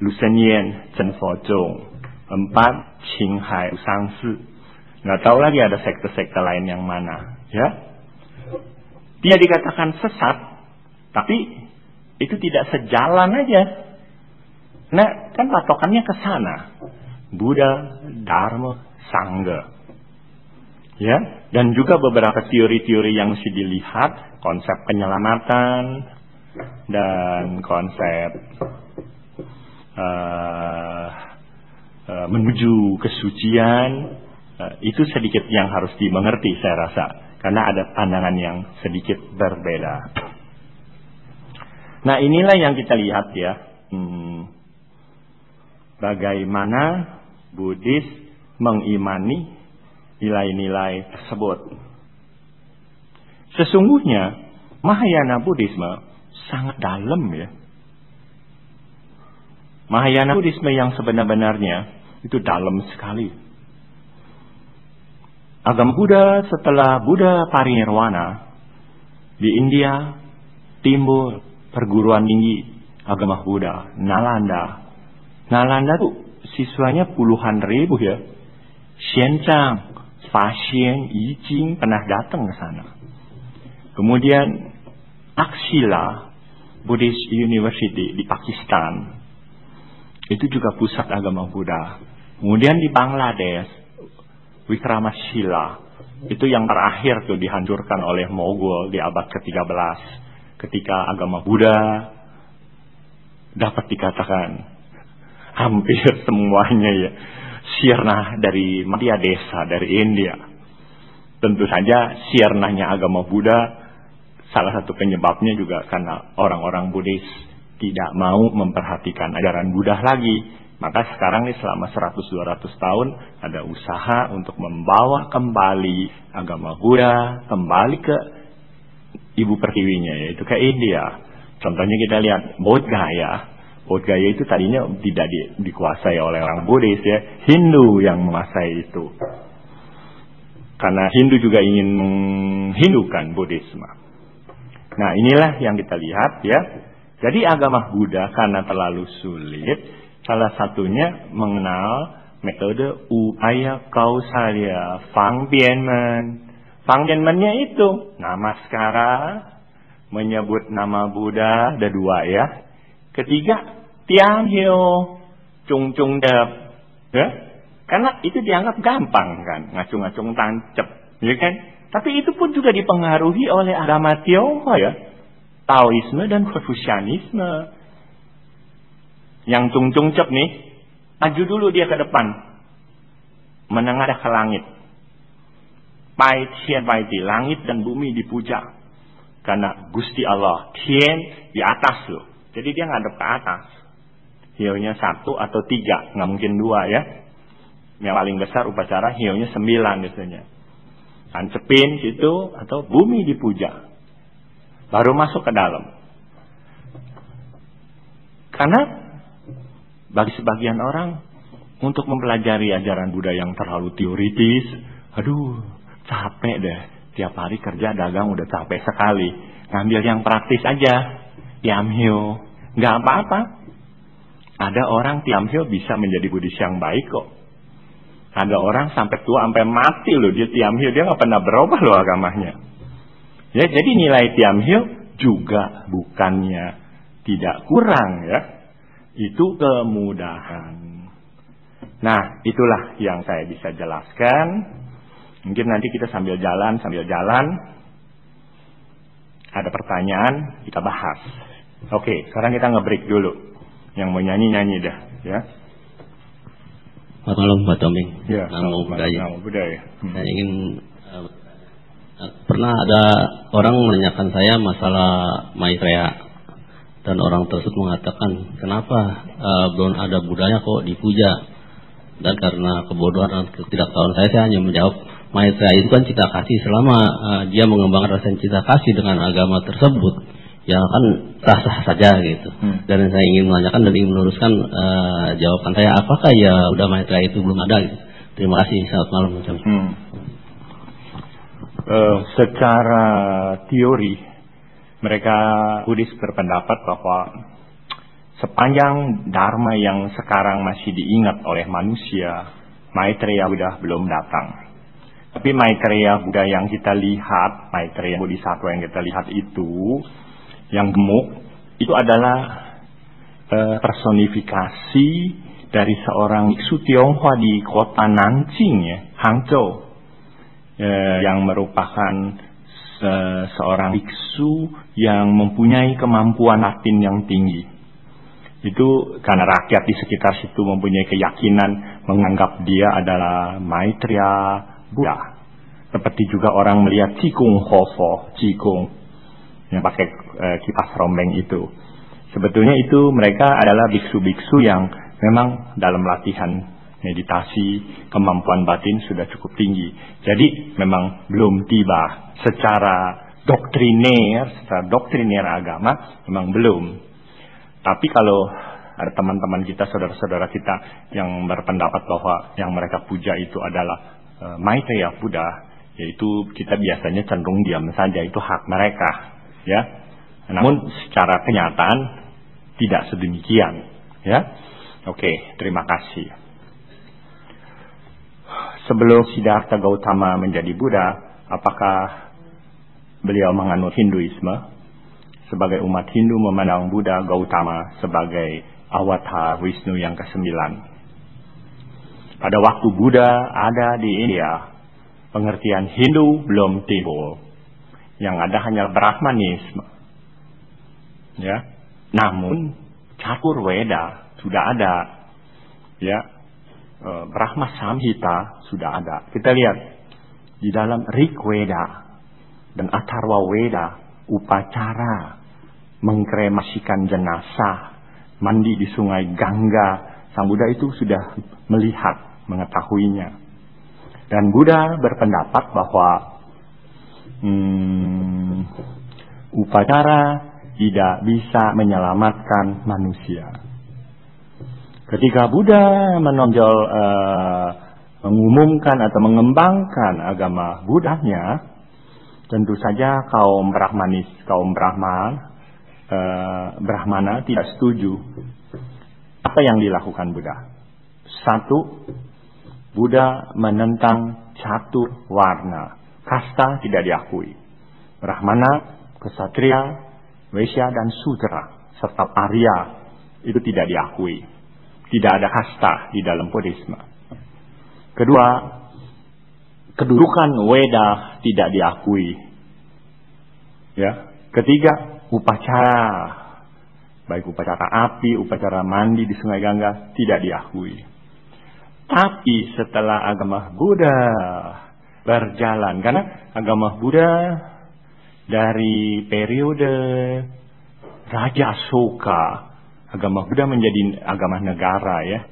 Lusenyen Chen Fozong. Empat, Qinghai Sangsi. Nggak tahu lagi ada sekte-sekte lain yang mana. Ya, dia dikatakan sesat. Tapi itu tidak sejalan aja. Nah, kan patokannya ke sana. Buddha, Dharma, Sangha. Ya, dan juga beberapa teori-teori yang mesti dilihat, konsep penyelamatan dan konsep menuju kesucian, itu sedikit yang harus dimengerti saya rasa, karena ada pandangan yang sedikit berbeda. Nah, inilah yang kita lihat ya, bagaimana Buddhis mengimani nilai-nilai tersebut. Sesungguhnya Mahayana Buddhisme sangat dalam ya. Mahayana Buddhisme yang sebenar-benarnya itu dalam sekali. Agama Buddha setelah Buddha parinirwana di India timbul perguruan tinggi agama Buddha, Nalanda. Nalanda tuh siswanya puluhan ribu ya. Xianzang, Faxian, Yijing pernah datang ke sana. Kemudian Taxila Buddhist University di Pakistan, itu juga pusat agama Buddha. Kemudian di Bangladesh, Wikramashila, itu yang terakhir tuh dihancurkan oleh Mogol di abad ke-13. Ketika agama Buddha dapat dikatakan hampir semuanya ya sirna dari Madhya Desa, dari India. Tentu saja sirnanya agama Buddha salah satu penyebabnya juga karena orang-orang Buddhis tidak mau memperhatikan ajaran Buddha lagi. Maka sekarang nih selama 100-200 tahun ada usaha untuk membawa kembali agama Buddha kembali ke ibu pertiwinya, yaitu ke India. Contohnya kita lihat Bodh Gaya. Bodh Gaya itu tadinya tidak dikuasai oleh orang Buddhis ya, Hindu yang menguasai itu. Karena Hindu juga ingin menghindukan Buddhisme. Nah inilah yang kita lihat ya. Jadi agama Buddha karena terlalu sulit, salah satunya mengenal metode Upaya Kausalya Fangbianmen. Fangbianmennya itu namaskara, menyebut nama Buddha, ada 2 ya. Ketiga, Tiamhyo, Chung Dep. Ya? Karena itu dianggap gampang kan, ngacung-ngacung tancep, ya kan? Tapi itu pun juga dipengaruhi oleh agama Tionghoa ya. Taoisme dan Konfusianisme. Yang Chung Cep nih, maju dulu dia ke depan. Menengadah ke langit. Pai Tian Pai Ti, langit dan bumi dipuja. Karena Gusti Allah, Tian di atas loh. Jadi dia ngadep ke atas. Hionya 1 atau 3, nggak mungkin 2 ya. Yang paling besar upacara hionya 9 biasanya. Tancepin situ atau bumi dipuja. Baru masuk ke dalam. Karena bagi sebagian orang untuk mempelajari ajaran Buddha yang terlalu teoritis, aduh capek deh. Tiap hari kerja dagang udah capek sekali. Ngambil yang praktis aja. Tiamhyo. Nggak apa-apa. Ada orang Tiamhyo bisa menjadi Buddhis yang baik kok. Ada orang sampai tua sampai mati loh dia Tiamhyo, dia nggak pernah berubah loh agamanya. Ya, jadi nilai Tiamhyo juga bukannya tidak kurang ya. Itu kemudahan. Nah, itulah yang saya bisa jelaskan. Mungkin nanti kita sambil jalan ada pertanyaan kita bahas. Oke, sekarang kita nge-break dulu. Yang mau nyanyi dah ya. Selamat malam Pak Toming. Ya, Namo Buddhaya. Saya ingin pernah ada orang menanyakan saya masalah Maitreya dan orang tersebut mengatakan kenapa belum ada Buddhanya kok dipuja, dan karena kebodohan dan ketidaktahuan saya hanya menjawab Maitreya itu kan cita kasih. Selama dia mengembangkan rasa cita kasih dengan agama tersebut ya kan sah-sah saja gitu. Dan saya ingin menanyakan dan ingin meluruskan jawaban saya, apakah ya udah Maitreya itu belum ada gitu. Terima kasih, selamat malam. Secara teori mereka Buddhis berpendapat bahwa sepanjang Dharma yang sekarang masih diingat oleh manusia, Maitreya Buddha belum datang. Tapi Maitreya Buddha yang kita lihat, Maitreya Bodhisattva yang kita lihat itu, yang gemuk, itu adalah personifikasi dari seorang biksu Tionghoa di kota Nanjing ya, Hangzhou, yang merupakan seorang biksu yang mempunyai kemampuan batin yang tinggi. Itu karena rakyat di sekitar situ mempunyai keyakinan menganggap dia adalah Maitreya Buddha. Seperti juga orang melihat Qigong Hofo, Qigong yang pakai kipas rombeng itu. Sebetulnya itu mereka adalah biksu-biksu yang memang dalam latihan meditasi, kemampuan batin sudah cukup tinggi. Jadi memang belum tiba secara doktriner agama, memang belum. Tapi kalau ada teman-teman kita, saudara-saudara kita yang berpendapat bahwa yang mereka puja itu adalah Maitreya Buddha, yaitu kita biasanya cenderung diam saja, itu hak mereka. Ya, namun secara kenyataan tidak sedemikian. Ya, oke, terima kasih. Sebelum Siddhartha Gautama menjadi Buddha, apakah beliau menganut Hinduisme? Sebagai umat Hindu memandang Buddha Gautama sebagai avatar Wisnu yang ke-9. Pada waktu Buddha ada di India, pengertian Hindu belum timbul. Yang ada hanya Brahmanisme. Ya. Namun Catur Weda sudah ada. Ya. Brahma Samhita sudah ada. Kita lihat di dalam Rig Weda dan Atharva Weda, upacara mengkremasikan jenazah, mandi di sungai Gangga Sang Buddha itu sudah melihat, mengetahuinya. Dan Buddha berpendapat bahwa upacara tidak bisa menyelamatkan manusia. Ketika Buddha menonjol, mengumumkan atau mengembangkan agama Buddhanya, tentu saja kaum Brahmana tidak setuju. Apa yang dilakukan Buddha? Satu, Buddha menentang catur warna. Kasta tidak diakui. Brahmana, Ksatria, Waisya, dan Sudra serta Arya itu tidak diakui. Tidak ada kasta di dalam Buddhisme. Kedua, kedudukan Weda tidak diakui. Ya. Ketiga, upacara, baik upacara api, upacara mandi di Sungai Gangga tidak diakui. Tapi setelah agama Buddha berjalan, karena agama Buddha dari periode Raja Asoka, agama Buddha menjadi agama negara ya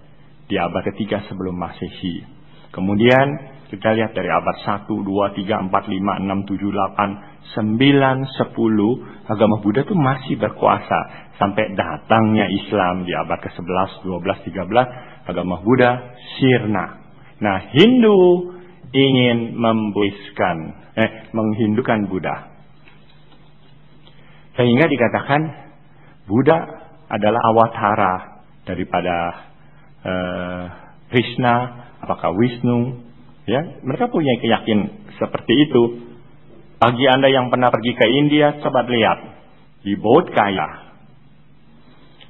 di abad ketiga sebelum Masehi. Kemudian kita lihat dari abad 1, 2, 3, 4, 5, 6, 7, 8, 9, 10 agama Buddha itu masih berkuasa sampai datangnya Islam di abad ke-11, 12, 13 agama Buddha sirna. Nah, Hindu ingin menghindukan Buddha. Sehingga dikatakan Buddha adalah awatara daripada Krishna, apakah Wisnu, ya, mereka punya keyakinan seperti itu. Bagi Anda yang pernah pergi ke India, coba lihat di Bodh Gaya.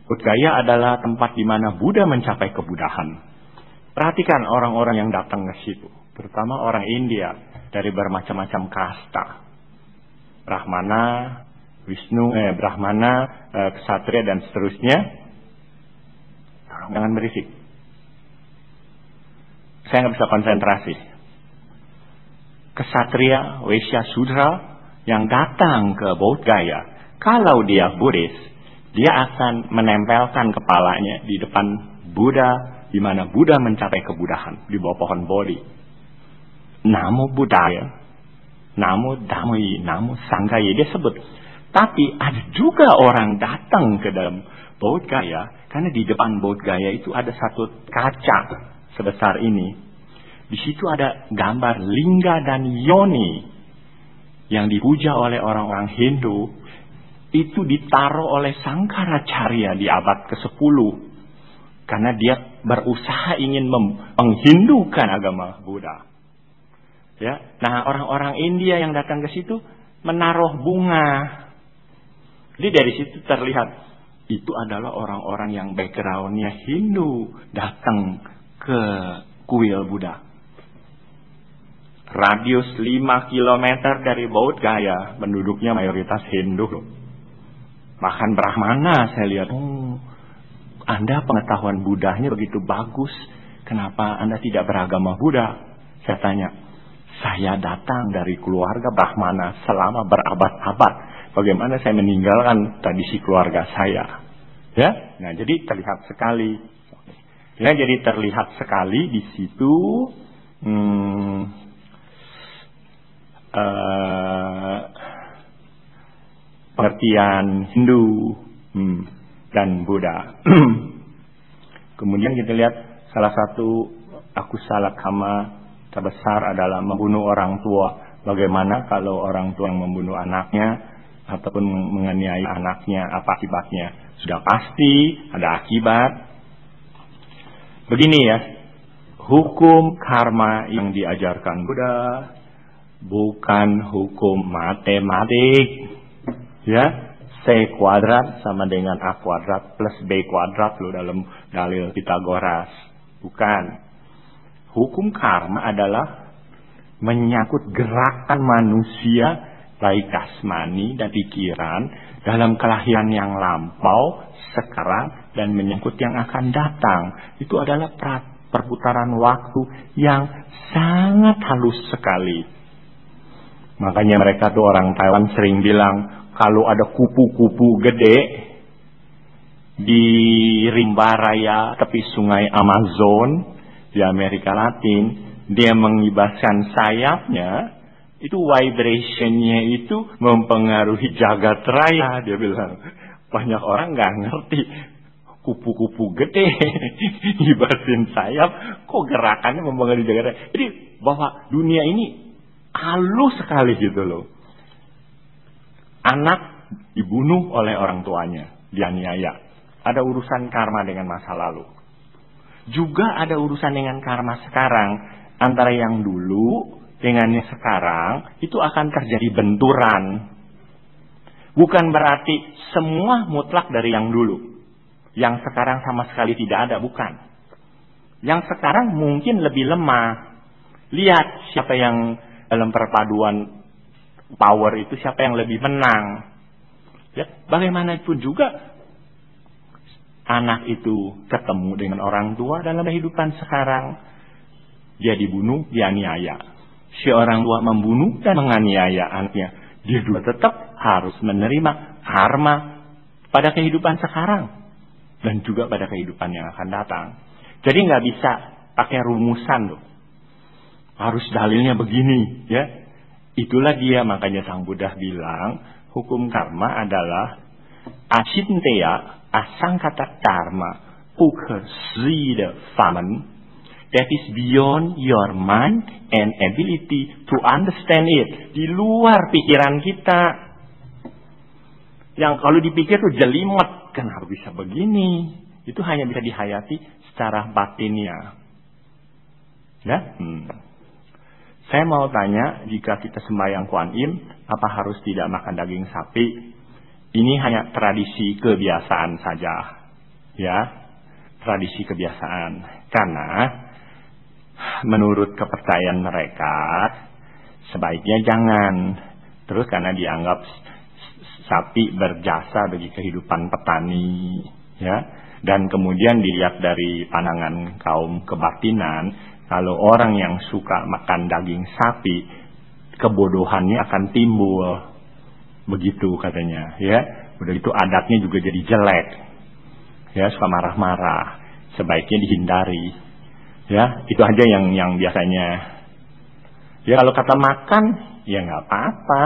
Bodh Gaya adalah tempat di mana Buddha mencapai kebudahan. Perhatikan orang-orang yang datang ke situ, terutama orang India dari bermacam-macam kasta. Brahmana, Ksatria dan seterusnya. Jangan berisik. Saya nggak bisa konsentrasi. Ksatria, Waisya, Sudra yang datang ke Bodh Gaya, kalau dia Buddhis, dia akan menempelkan kepalanya di depan Buddha, di mana Buddha mencapai kebudahan di bawah pohon Bodhi. Namo Buddhaya, Namo Dhammaya, Namo Sanghaya, dia sebut. Tapi ada juga orang datang ke dalam Bodh Gaya, karena di depan Bodh Gaya itu ada satu kaca sebesar ini. Di situ ada gambar lingga dan yoni yang dipuja oleh orang-orang Hindu. Itu ditaruh oleh Sangkaracarya di abad ke-10 karena dia berusaha ingin menghindukan agama Buddha. Ya, nah orang-orang India yang datang ke situ menaruh bunga. Jadi dari situ terlihat itu adalah orang-orang yang backgroundnya Hindu datang ke kuil Buddha. Radius 5 km dari Bodh Gaya penduduknya mayoritas Hindu. Bahkan Brahmana saya lihat, Anda pengetahuan Buddhanya begitu bagus, kenapa Anda tidak beragama Buddha? Saya tanya, saya datang dari keluarga Brahmana selama berabad-abad. Bagaimana saya meninggalkan tradisi keluarga saya? Ya, nah jadi terlihat sekali. Ya, jadi terlihat sekali di situ pengertian Hindu dan Buddha. Kemudian kita lihat salah satu akusala kama terbesar adalah membunuh orang tua. Bagaimana kalau orang tua yang membunuh anaknya ataupun menganiaya anaknya, apa akibatnya? Sudah pasti ada akibat. Begini ya, hukum karma yang diajarkan Buddha bukan hukum matematik. Ya, C kuadrat sama dengan A kuadrat plus B kuadrat loh dalam dalil Pitagoras. Bukan. Hukum karma adalah menyangkut gerakan manusia baik kasmani dan pikiran dalam kelahiran yang lampau, sekarang, dan menyangkut yang akan datang. Itu adalah perputaran waktu yang sangat halus sekali. Makanya mereka tuh orang Taiwan sering bilang, kalau ada kupu-kupu gede, di rimba raya tepi sungai Amazon di Amerika Latin, dia mengibaskan sayapnya, itu vibrationnya itu mempengaruhi jagat raya. Dia bilang, banyak orang nggak ngerti, kupu-kupu gede ngibasin sayap, kok gerakannya mempengaruhi jagat raya. Jadi bahwa dunia ini halus sekali gitu loh. Anak dibunuh oleh orang tuanya, dianiaya. Ada urusan karma dengan masa lalu. Juga ada urusan dengan karma sekarang. Antara yang dulu dengan yang sekarang, itu akan terjadi benturan. Bukan berarti semua mutlak dari yang dulu. Yang sekarang sama sekali tidak ada, bukan. Yang sekarang mungkin lebih lemah. Lihat siapa yang dalam perpaduan power itu, siapa yang lebih menang. Ya, bagaimanapun juga anak itu ketemu dengan orang tua dalam kehidupan sekarang, dia dibunuh, dianiaya. Si orang tua membunuh dan menganiaya anaknya, dia juga tetap harus menerima karma pada kehidupan sekarang dan juga pada kehidupan yang akan datang. Jadi nggak bisa pakai rumusan loh. Harus dalilnya begini, ya. Itulah dia, makanya Sang Buddha bilang hukum karma adalah acinteya asangkata karma, de famen, that is beyond your mind and ability to understand it. Di luar pikiran kita. Yang kalau dipikir tuh jelimet, kenapa bisa begini? Itu hanya bisa dihayati secara batinnya. Ya? Saya mau tanya, jika kita sembahyang Kuan Im, apa harus tidak makan daging sapi? Ini hanya tradisi kebiasaan saja, ya, tradisi kebiasaan. Karena menurut kepercayaan mereka sebaiknya jangan. Terus karena dianggap sapi berjasa bagi kehidupan petani, ya. Dan kemudian dilihat dari pandangan kaum kebatinan, kalau orang yang suka makan daging sapi, kebodohannya akan timbul. Begitu katanya, ya. Udah itu adatnya juga jadi jelek, ya, suka marah-marah. Sebaiknya dihindari, ya. Itu aja yang biasanya. Ya kalau kata makan, ya nggak apa-apa.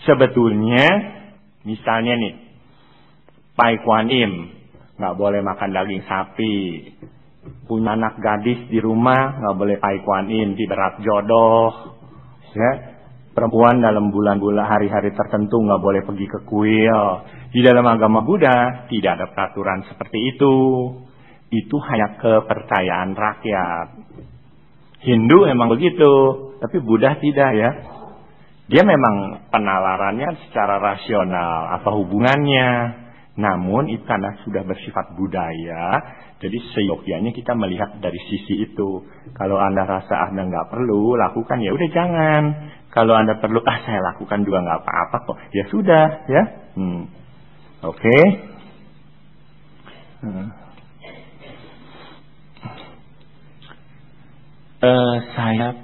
Sebetulnya, misalnya nih, Pai Kuan Im nggak boleh makan daging sapi. Punya anak gadis di rumah nggak boleh Pai Kuan Im, diberat jodoh, ya. Perempuan dalam bulan-bulan hari-hari tertentu nggak boleh pergi ke kuil. Di dalam agama Buddha tidak ada peraturan seperti itu. Itu hanya kepercayaan rakyat. Hindu emang begitu, tapi Buddha tidak, ya. Dia memang penalarannya secara rasional, apa hubungannya. Namun itu karena sudah bersifat budaya, jadi seyogyanya kita melihat dari sisi itu. Kalau Anda rasa Anda nggak perlu lakukan, ya udah jangan. Kalau Anda perlu, saya lakukan juga nggak apa-apa kok. Ya sudah, ya. Oke. Saya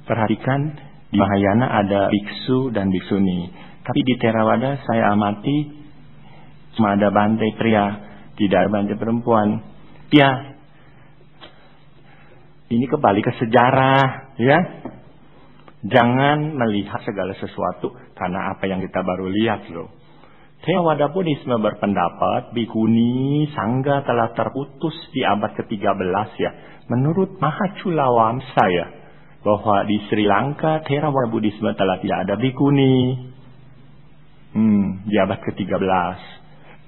perhatikan di Mahayana ada biksu dan biksuni. Tapi di Theravada saya amati cuma ada bantai pria, tidak ada bantai perempuan. Ya, ini kembali ke sejarah, ya. Jangan melihat segala sesuatu karena apa yang kita baru lihat loh. Theravada Buddhisme berpendapat Bhikkhuni Sangga telah terputus di abad ke-13, ya. Menurut Mahachulawamsa, ya, bahwa di Sri Lanka Theravada Buddhisme telah tidak ada Bhikkhuni di abad ke-13.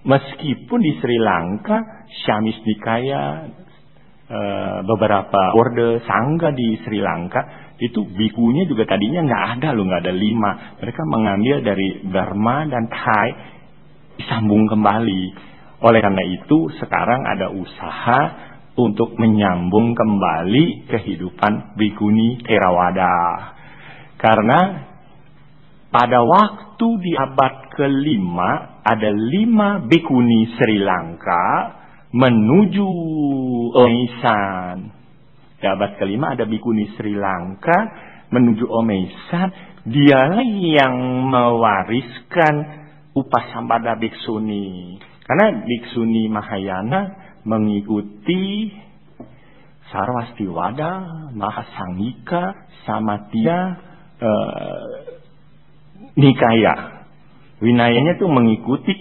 Meskipun di Sri Lanka Syamis Nikaya, beberapa orde Sangga di Sri Lanka itu bikunya juga tadinya nggak ada loh, nggak ada 5. Mereka mengambil dari Burma dan Thai, disambung kembali. Oleh karena itu sekarang ada usaha untuk menyambung kembali kehidupan bikuni Theravada. Karena pada waktu di abad ke-5 ada 5 bikuni Sri Lanka menuju Omeisan. Di abad ke-5 ada bikuni Sri Lanka menuju Omeisan. Dialah yang mewariskan Upasampada Bhiksuni. Karena Bhiksuni Mahayana mengikuti Sarwastivada, Mahasanghika, Samatya, Nikaya. Winayanya tuh mengikuti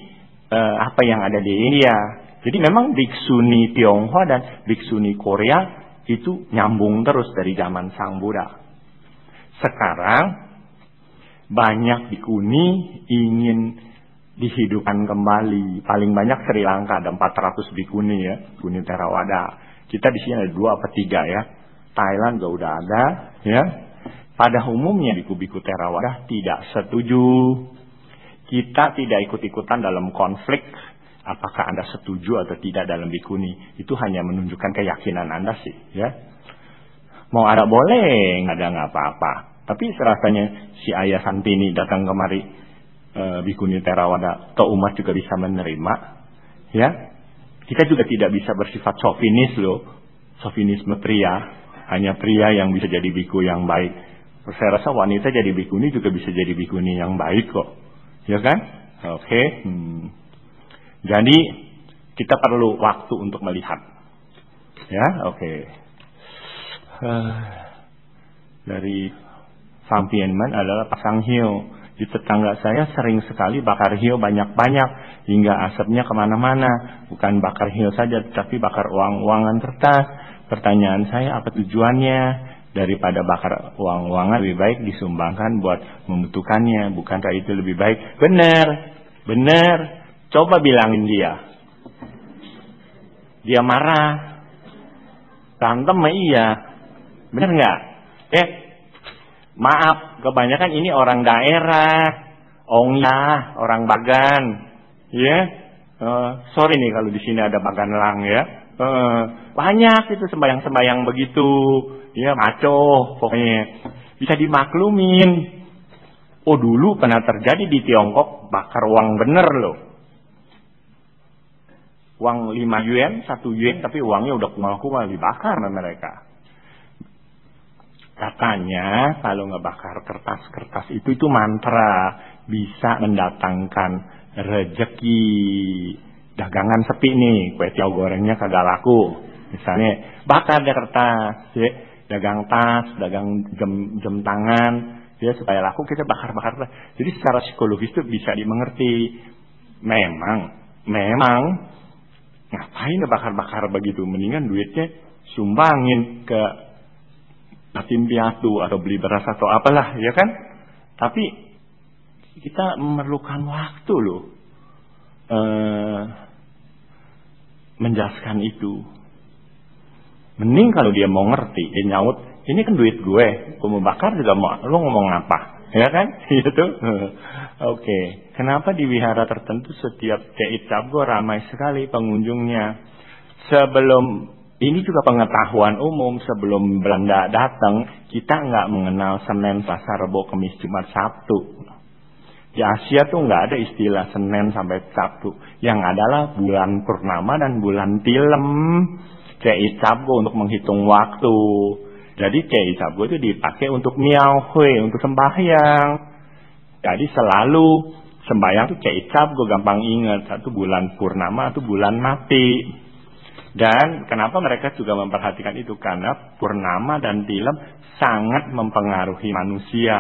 apa yang ada di India. Jadi memang Bhiksuni Tionghoa dan Bhiksuni Korea itu nyambung terus dari zaman Sang Buddha. Sekarang banyak bhikkhuni ingin dihidupkan kembali. Paling banyak Sri Lanka ada 400 bhikkhuni ya, bhikkhuni Theravada. Kita di sini ada 2 atau 3 ya. Thailand juga udah ada ya. Pada umumnya bhikkhu-bhikkhu Theravada tidak setuju. Kita tidak ikut-ikutan dalam konflik apakah Anda setuju atau tidak dalam bhikkhuni. Itu hanya menunjukkan keyakinan Anda sih ya. Mau ada boleh, nggak apa-apa. Tapi serasanya si Ayah Santini datang kemari, bhikkhuni Theravada atau umat juga bisa menerima ya. Kita juga tidak bisa bersifat sofinis loh. Sofinisme pria, hanya pria yang bisa jadi bhikkhu yang baik. Saya rasa wanita jadi bhikkhuni juga bisa jadi bhikkhuni yang baik kok. Ya kan? Oke. Jadi kita perlu waktu untuk melihat. Ya, oke. Dari Fampienman adalah pasang hiu. Di tetangga saya sering sekali bakar hiu banyak-banyak hingga asapnya kemana-mana. Bukan bakar hiu saja, tapi bakar uang-uangan kertas. Pertanyaan saya, apa tujuannya? Daripada bakar uang-uangan lebih baik disumbangkan buat membutuhkannya. Bukankah itu lebih baik? Benar. Coba bilangin dia. Dia marah. Berantem mah iya. Benar nggak? Maaf, kebanyakan ini orang daerah, orang Bagan, ya. Sorry nih kalau di sini ada Bagan Lang ya. Banyak itu sembayang-sembayang begitu, ya maco, pokoknya bisa dimaklumin. Oh dulu pernah terjadi di Tiongkok bakar uang bener loh. Uang 5 yuan, 1 yuan, tapi uangnya udah kumal-kumal dibakar sama mereka. Katanya kalau ngebakar kertas-kertas itu mantra bisa mendatangkan rezeki. Dagangan sepi nih, kue tiaw gorengnya kagak laku. Misalnya bakar deh kertas, ya. Dagang tas, dagang jam tangan, ya supaya laku kita bakar-bakar. Jadi secara psikologis itu bisa dimengerti. Memang ngapain bakar-bakar begitu? Mendingan duitnya sumbangin ke yatim piatu atau beli beras atau apalah, ya kan? Tapi kita memerlukan waktu loh menjelaskan itu. Mending kalau dia mau ngerti, dia nyaut, ini kan duit gue mau bakar juga mau, lo ngomong apa, ya kan? Gitu. Oke. Kenapa di wihara tertentu setiap Cait Cabgo ramai sekali pengunjungnya? Ini juga pengetahuan umum, sebelum Belanda datang, kita nggak mengenal Senin, Selasa, Rabu, Kamis, Jumat, Sabtu. Di Asia tuh nggak ada istilah Senin sampai Sabtu. Yang adalah bulan purnama dan bulan tilem. Cait Cabgo untuk menghitung waktu. Jadi Cait Cabgo itu dipakai untuk miao hui, untuk sembahyang. Jadi selalu sembahyang tuh Cait Cabgo, gampang ingat. Satu bulan purnama, satu bulan mati. Dan kenapa mereka juga memperhatikan itu? Karena purnama dan tilem sangat mempengaruhi manusia.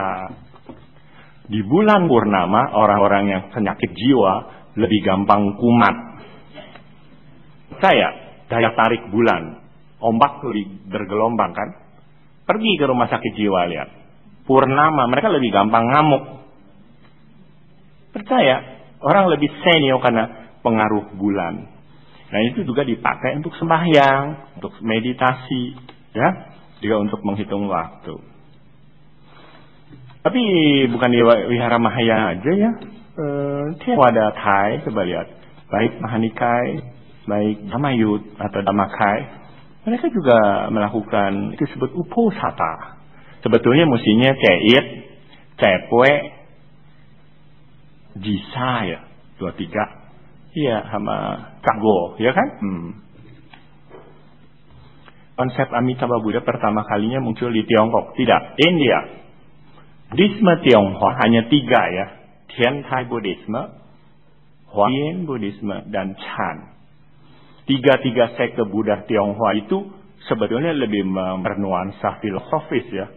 Di bulan purnama, orang-orang yang penyakit jiwa lebih gampang kumat. Daya tarik bulan, ombak lebih bergelombang kan? Pergi ke rumah sakit jiwa, lihat. Purnama, mereka lebih gampang ngamuk. Percaya, orang lebih senior karena pengaruh bulan. Nah itu juga dipakai untuk sembahyang, untuk meditasi, ya, juga untuk menghitung waktu. Tapi bukan di wihara Mahayana aja ya. Theravada Thai, coba lihat, baik Mahanikai, baik Dhammayut atau Dhammakai, mereka juga melakukan itu disebut uposatha. Sebetulnya mestinya Cait, Cepwe, Jisa ya, 2-3. Iya, sama Cabgo, ya kan? Konsep Amitabha Buddha pertama kalinya muncul di Tiongkok. Tidak, India. Buddhisme Tionghoa hanya 3 ya. Tian Thai Buddhisme, Huayan Buddhisme, dan Chan. Tiga-tiga sekte Buddha Tionghoa itu sebetulnya lebih bernuansa filosofis ya.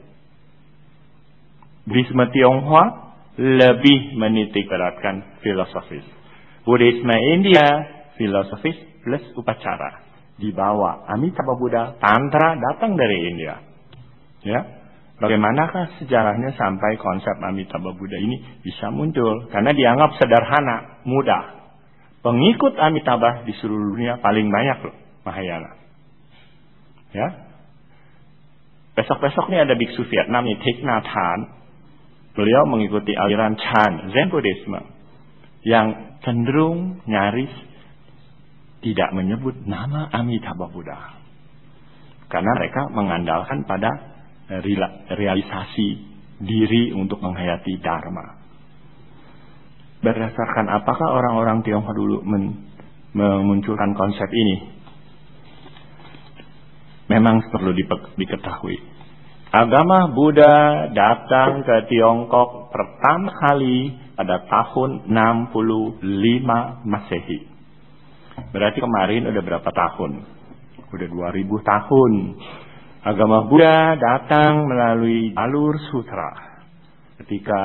Buddhisme Tionghoa lebih menitik beratkan filosofis. Buddhisme India filosofis plus upacara. Dibawa Amitabha Buddha, Tantra datang dari India. Ya, bagaimanakah sejarahnya sampai konsep Amitabha Buddha ini bisa muncul? Karena dianggap sederhana, mudah. Pengikut Amitabha di seluruh dunia paling banyak loh, Mahayana. Ya, besok-besok ini ada biksu Vietnam nih, Thich Nhat Hanh. Beliau mengikuti aliran Chan, Zen Buddhisme, yang cenderung nyaris tidak menyebut nama Amitabha Buddha. Karena mereka mengandalkan pada realisasi diri untuk menghayati Dharma. Berdasarkan apakah orang-orang Tionghoa dulu memunculkan konsep ini? Memang perlu diketahui. Agama Buddha datang ke Tiongkok pertama kali pada tahun 65 Masehi. Berarti kemarin udah berapa tahun? Udah 2000 tahun. Agama Buddha datang melalui jalur sutra. Ketika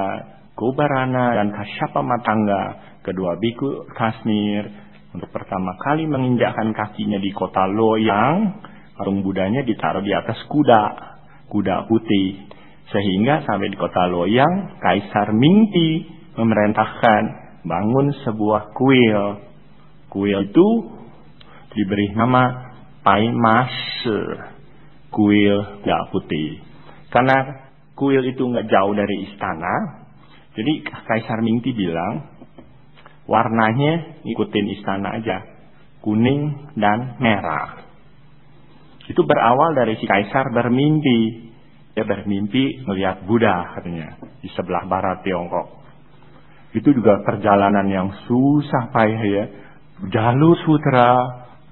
Gobarana dan Kasyapa Matangga, kedua biku Kashmir, untuk pertama kali menginjakkan kakinya di kota Loyang, patung Budanya ditaruh di atas kuda putih. Sehingga sampai di kota Loyang, Kaisar Mingti memerintahkan bangun sebuah kuil. Kuil itu diberi nama Pai Mas, kuil kuda putih. Karena kuil itu nggak jauh dari istana, jadi Kaisar Mingti bilang warnanya ngikutin istana aja, kuning dan merah. Itu berawal dari si Kaisar bermimpi. Dia bermimpi melihat Buddha katanya di sebelah barat Tiongkok. Itu juga perjalanan yang susah payah ya. Jalur sutra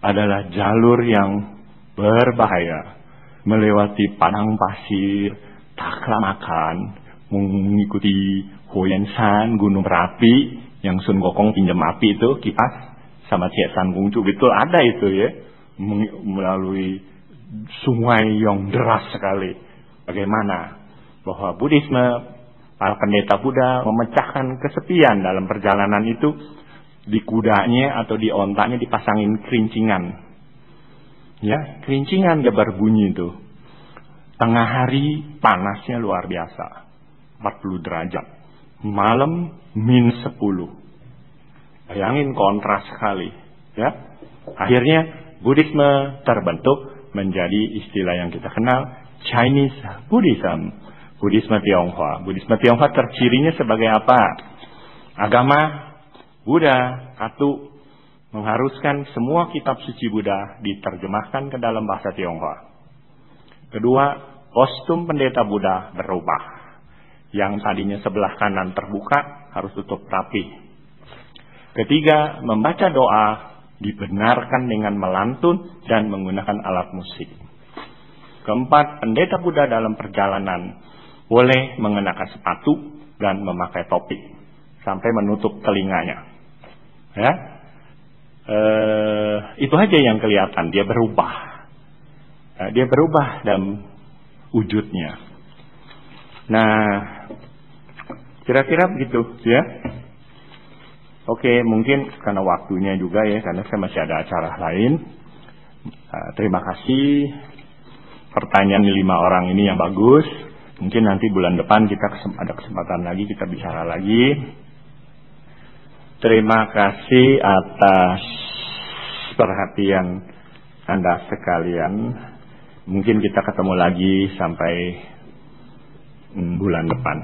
adalah jalur yang berbahaya. Melewati padang pasir, taklamakan, mengikuti Huayan Shan, gunung berapi, yang Sun Gokong pinjam api itu, kipas, sama Cie San Kungcu, itu ada itu ya. Melalui sungai yang deras sekali. Bagaimana bahwa Buddhisme, para pendeta Buddha memecahkan kesepian dalam perjalanan itu. Di kudanya atau di ontanya dipasangin kerincingan. Ya, kerincingan dia berbunyi itu. Tengah hari panasnya luar biasa. 40 derajat. Malam -10. Bayangin kontras sekali, ya. Akhirnya Buddhisme terbentuk menjadi istilah yang kita kenal Chinese Buddhism. Buddhisme Tionghoa. Buddhisme Tionghoa tercirinya sebagai apa? Agama Buddha, satu, mengharuskan semua kitab suci Buddha diterjemahkan ke dalam bahasa Tionghoa. Kedua, kostum pendeta Buddha berubah. Yang tadinya sebelah kanan terbuka harus tutup rapi. Ketiga, membaca doa dibenarkan dengan melantun dan menggunakan alat musik. Keempat, pendeta Buddha dalam perjalanan boleh mengenakan sepatu dan memakai topi sampai menutup telinganya. Ya, itu aja yang kelihatan. Dia berubah. Dia berubah dalam wujudnya. Nah, kira-kira begitu, ya. Oke, mungkin karena waktunya juga ya, karena saya masih ada acara lain. Terima kasih. Pertanyaan 5 orang ini yang bagus. Mungkin nanti bulan depan kita ada kesempatan lagi, kita bicara lagi. Terima kasih atas perhatian Anda sekalian. Mungkin kita ketemu lagi sampai bulan depan.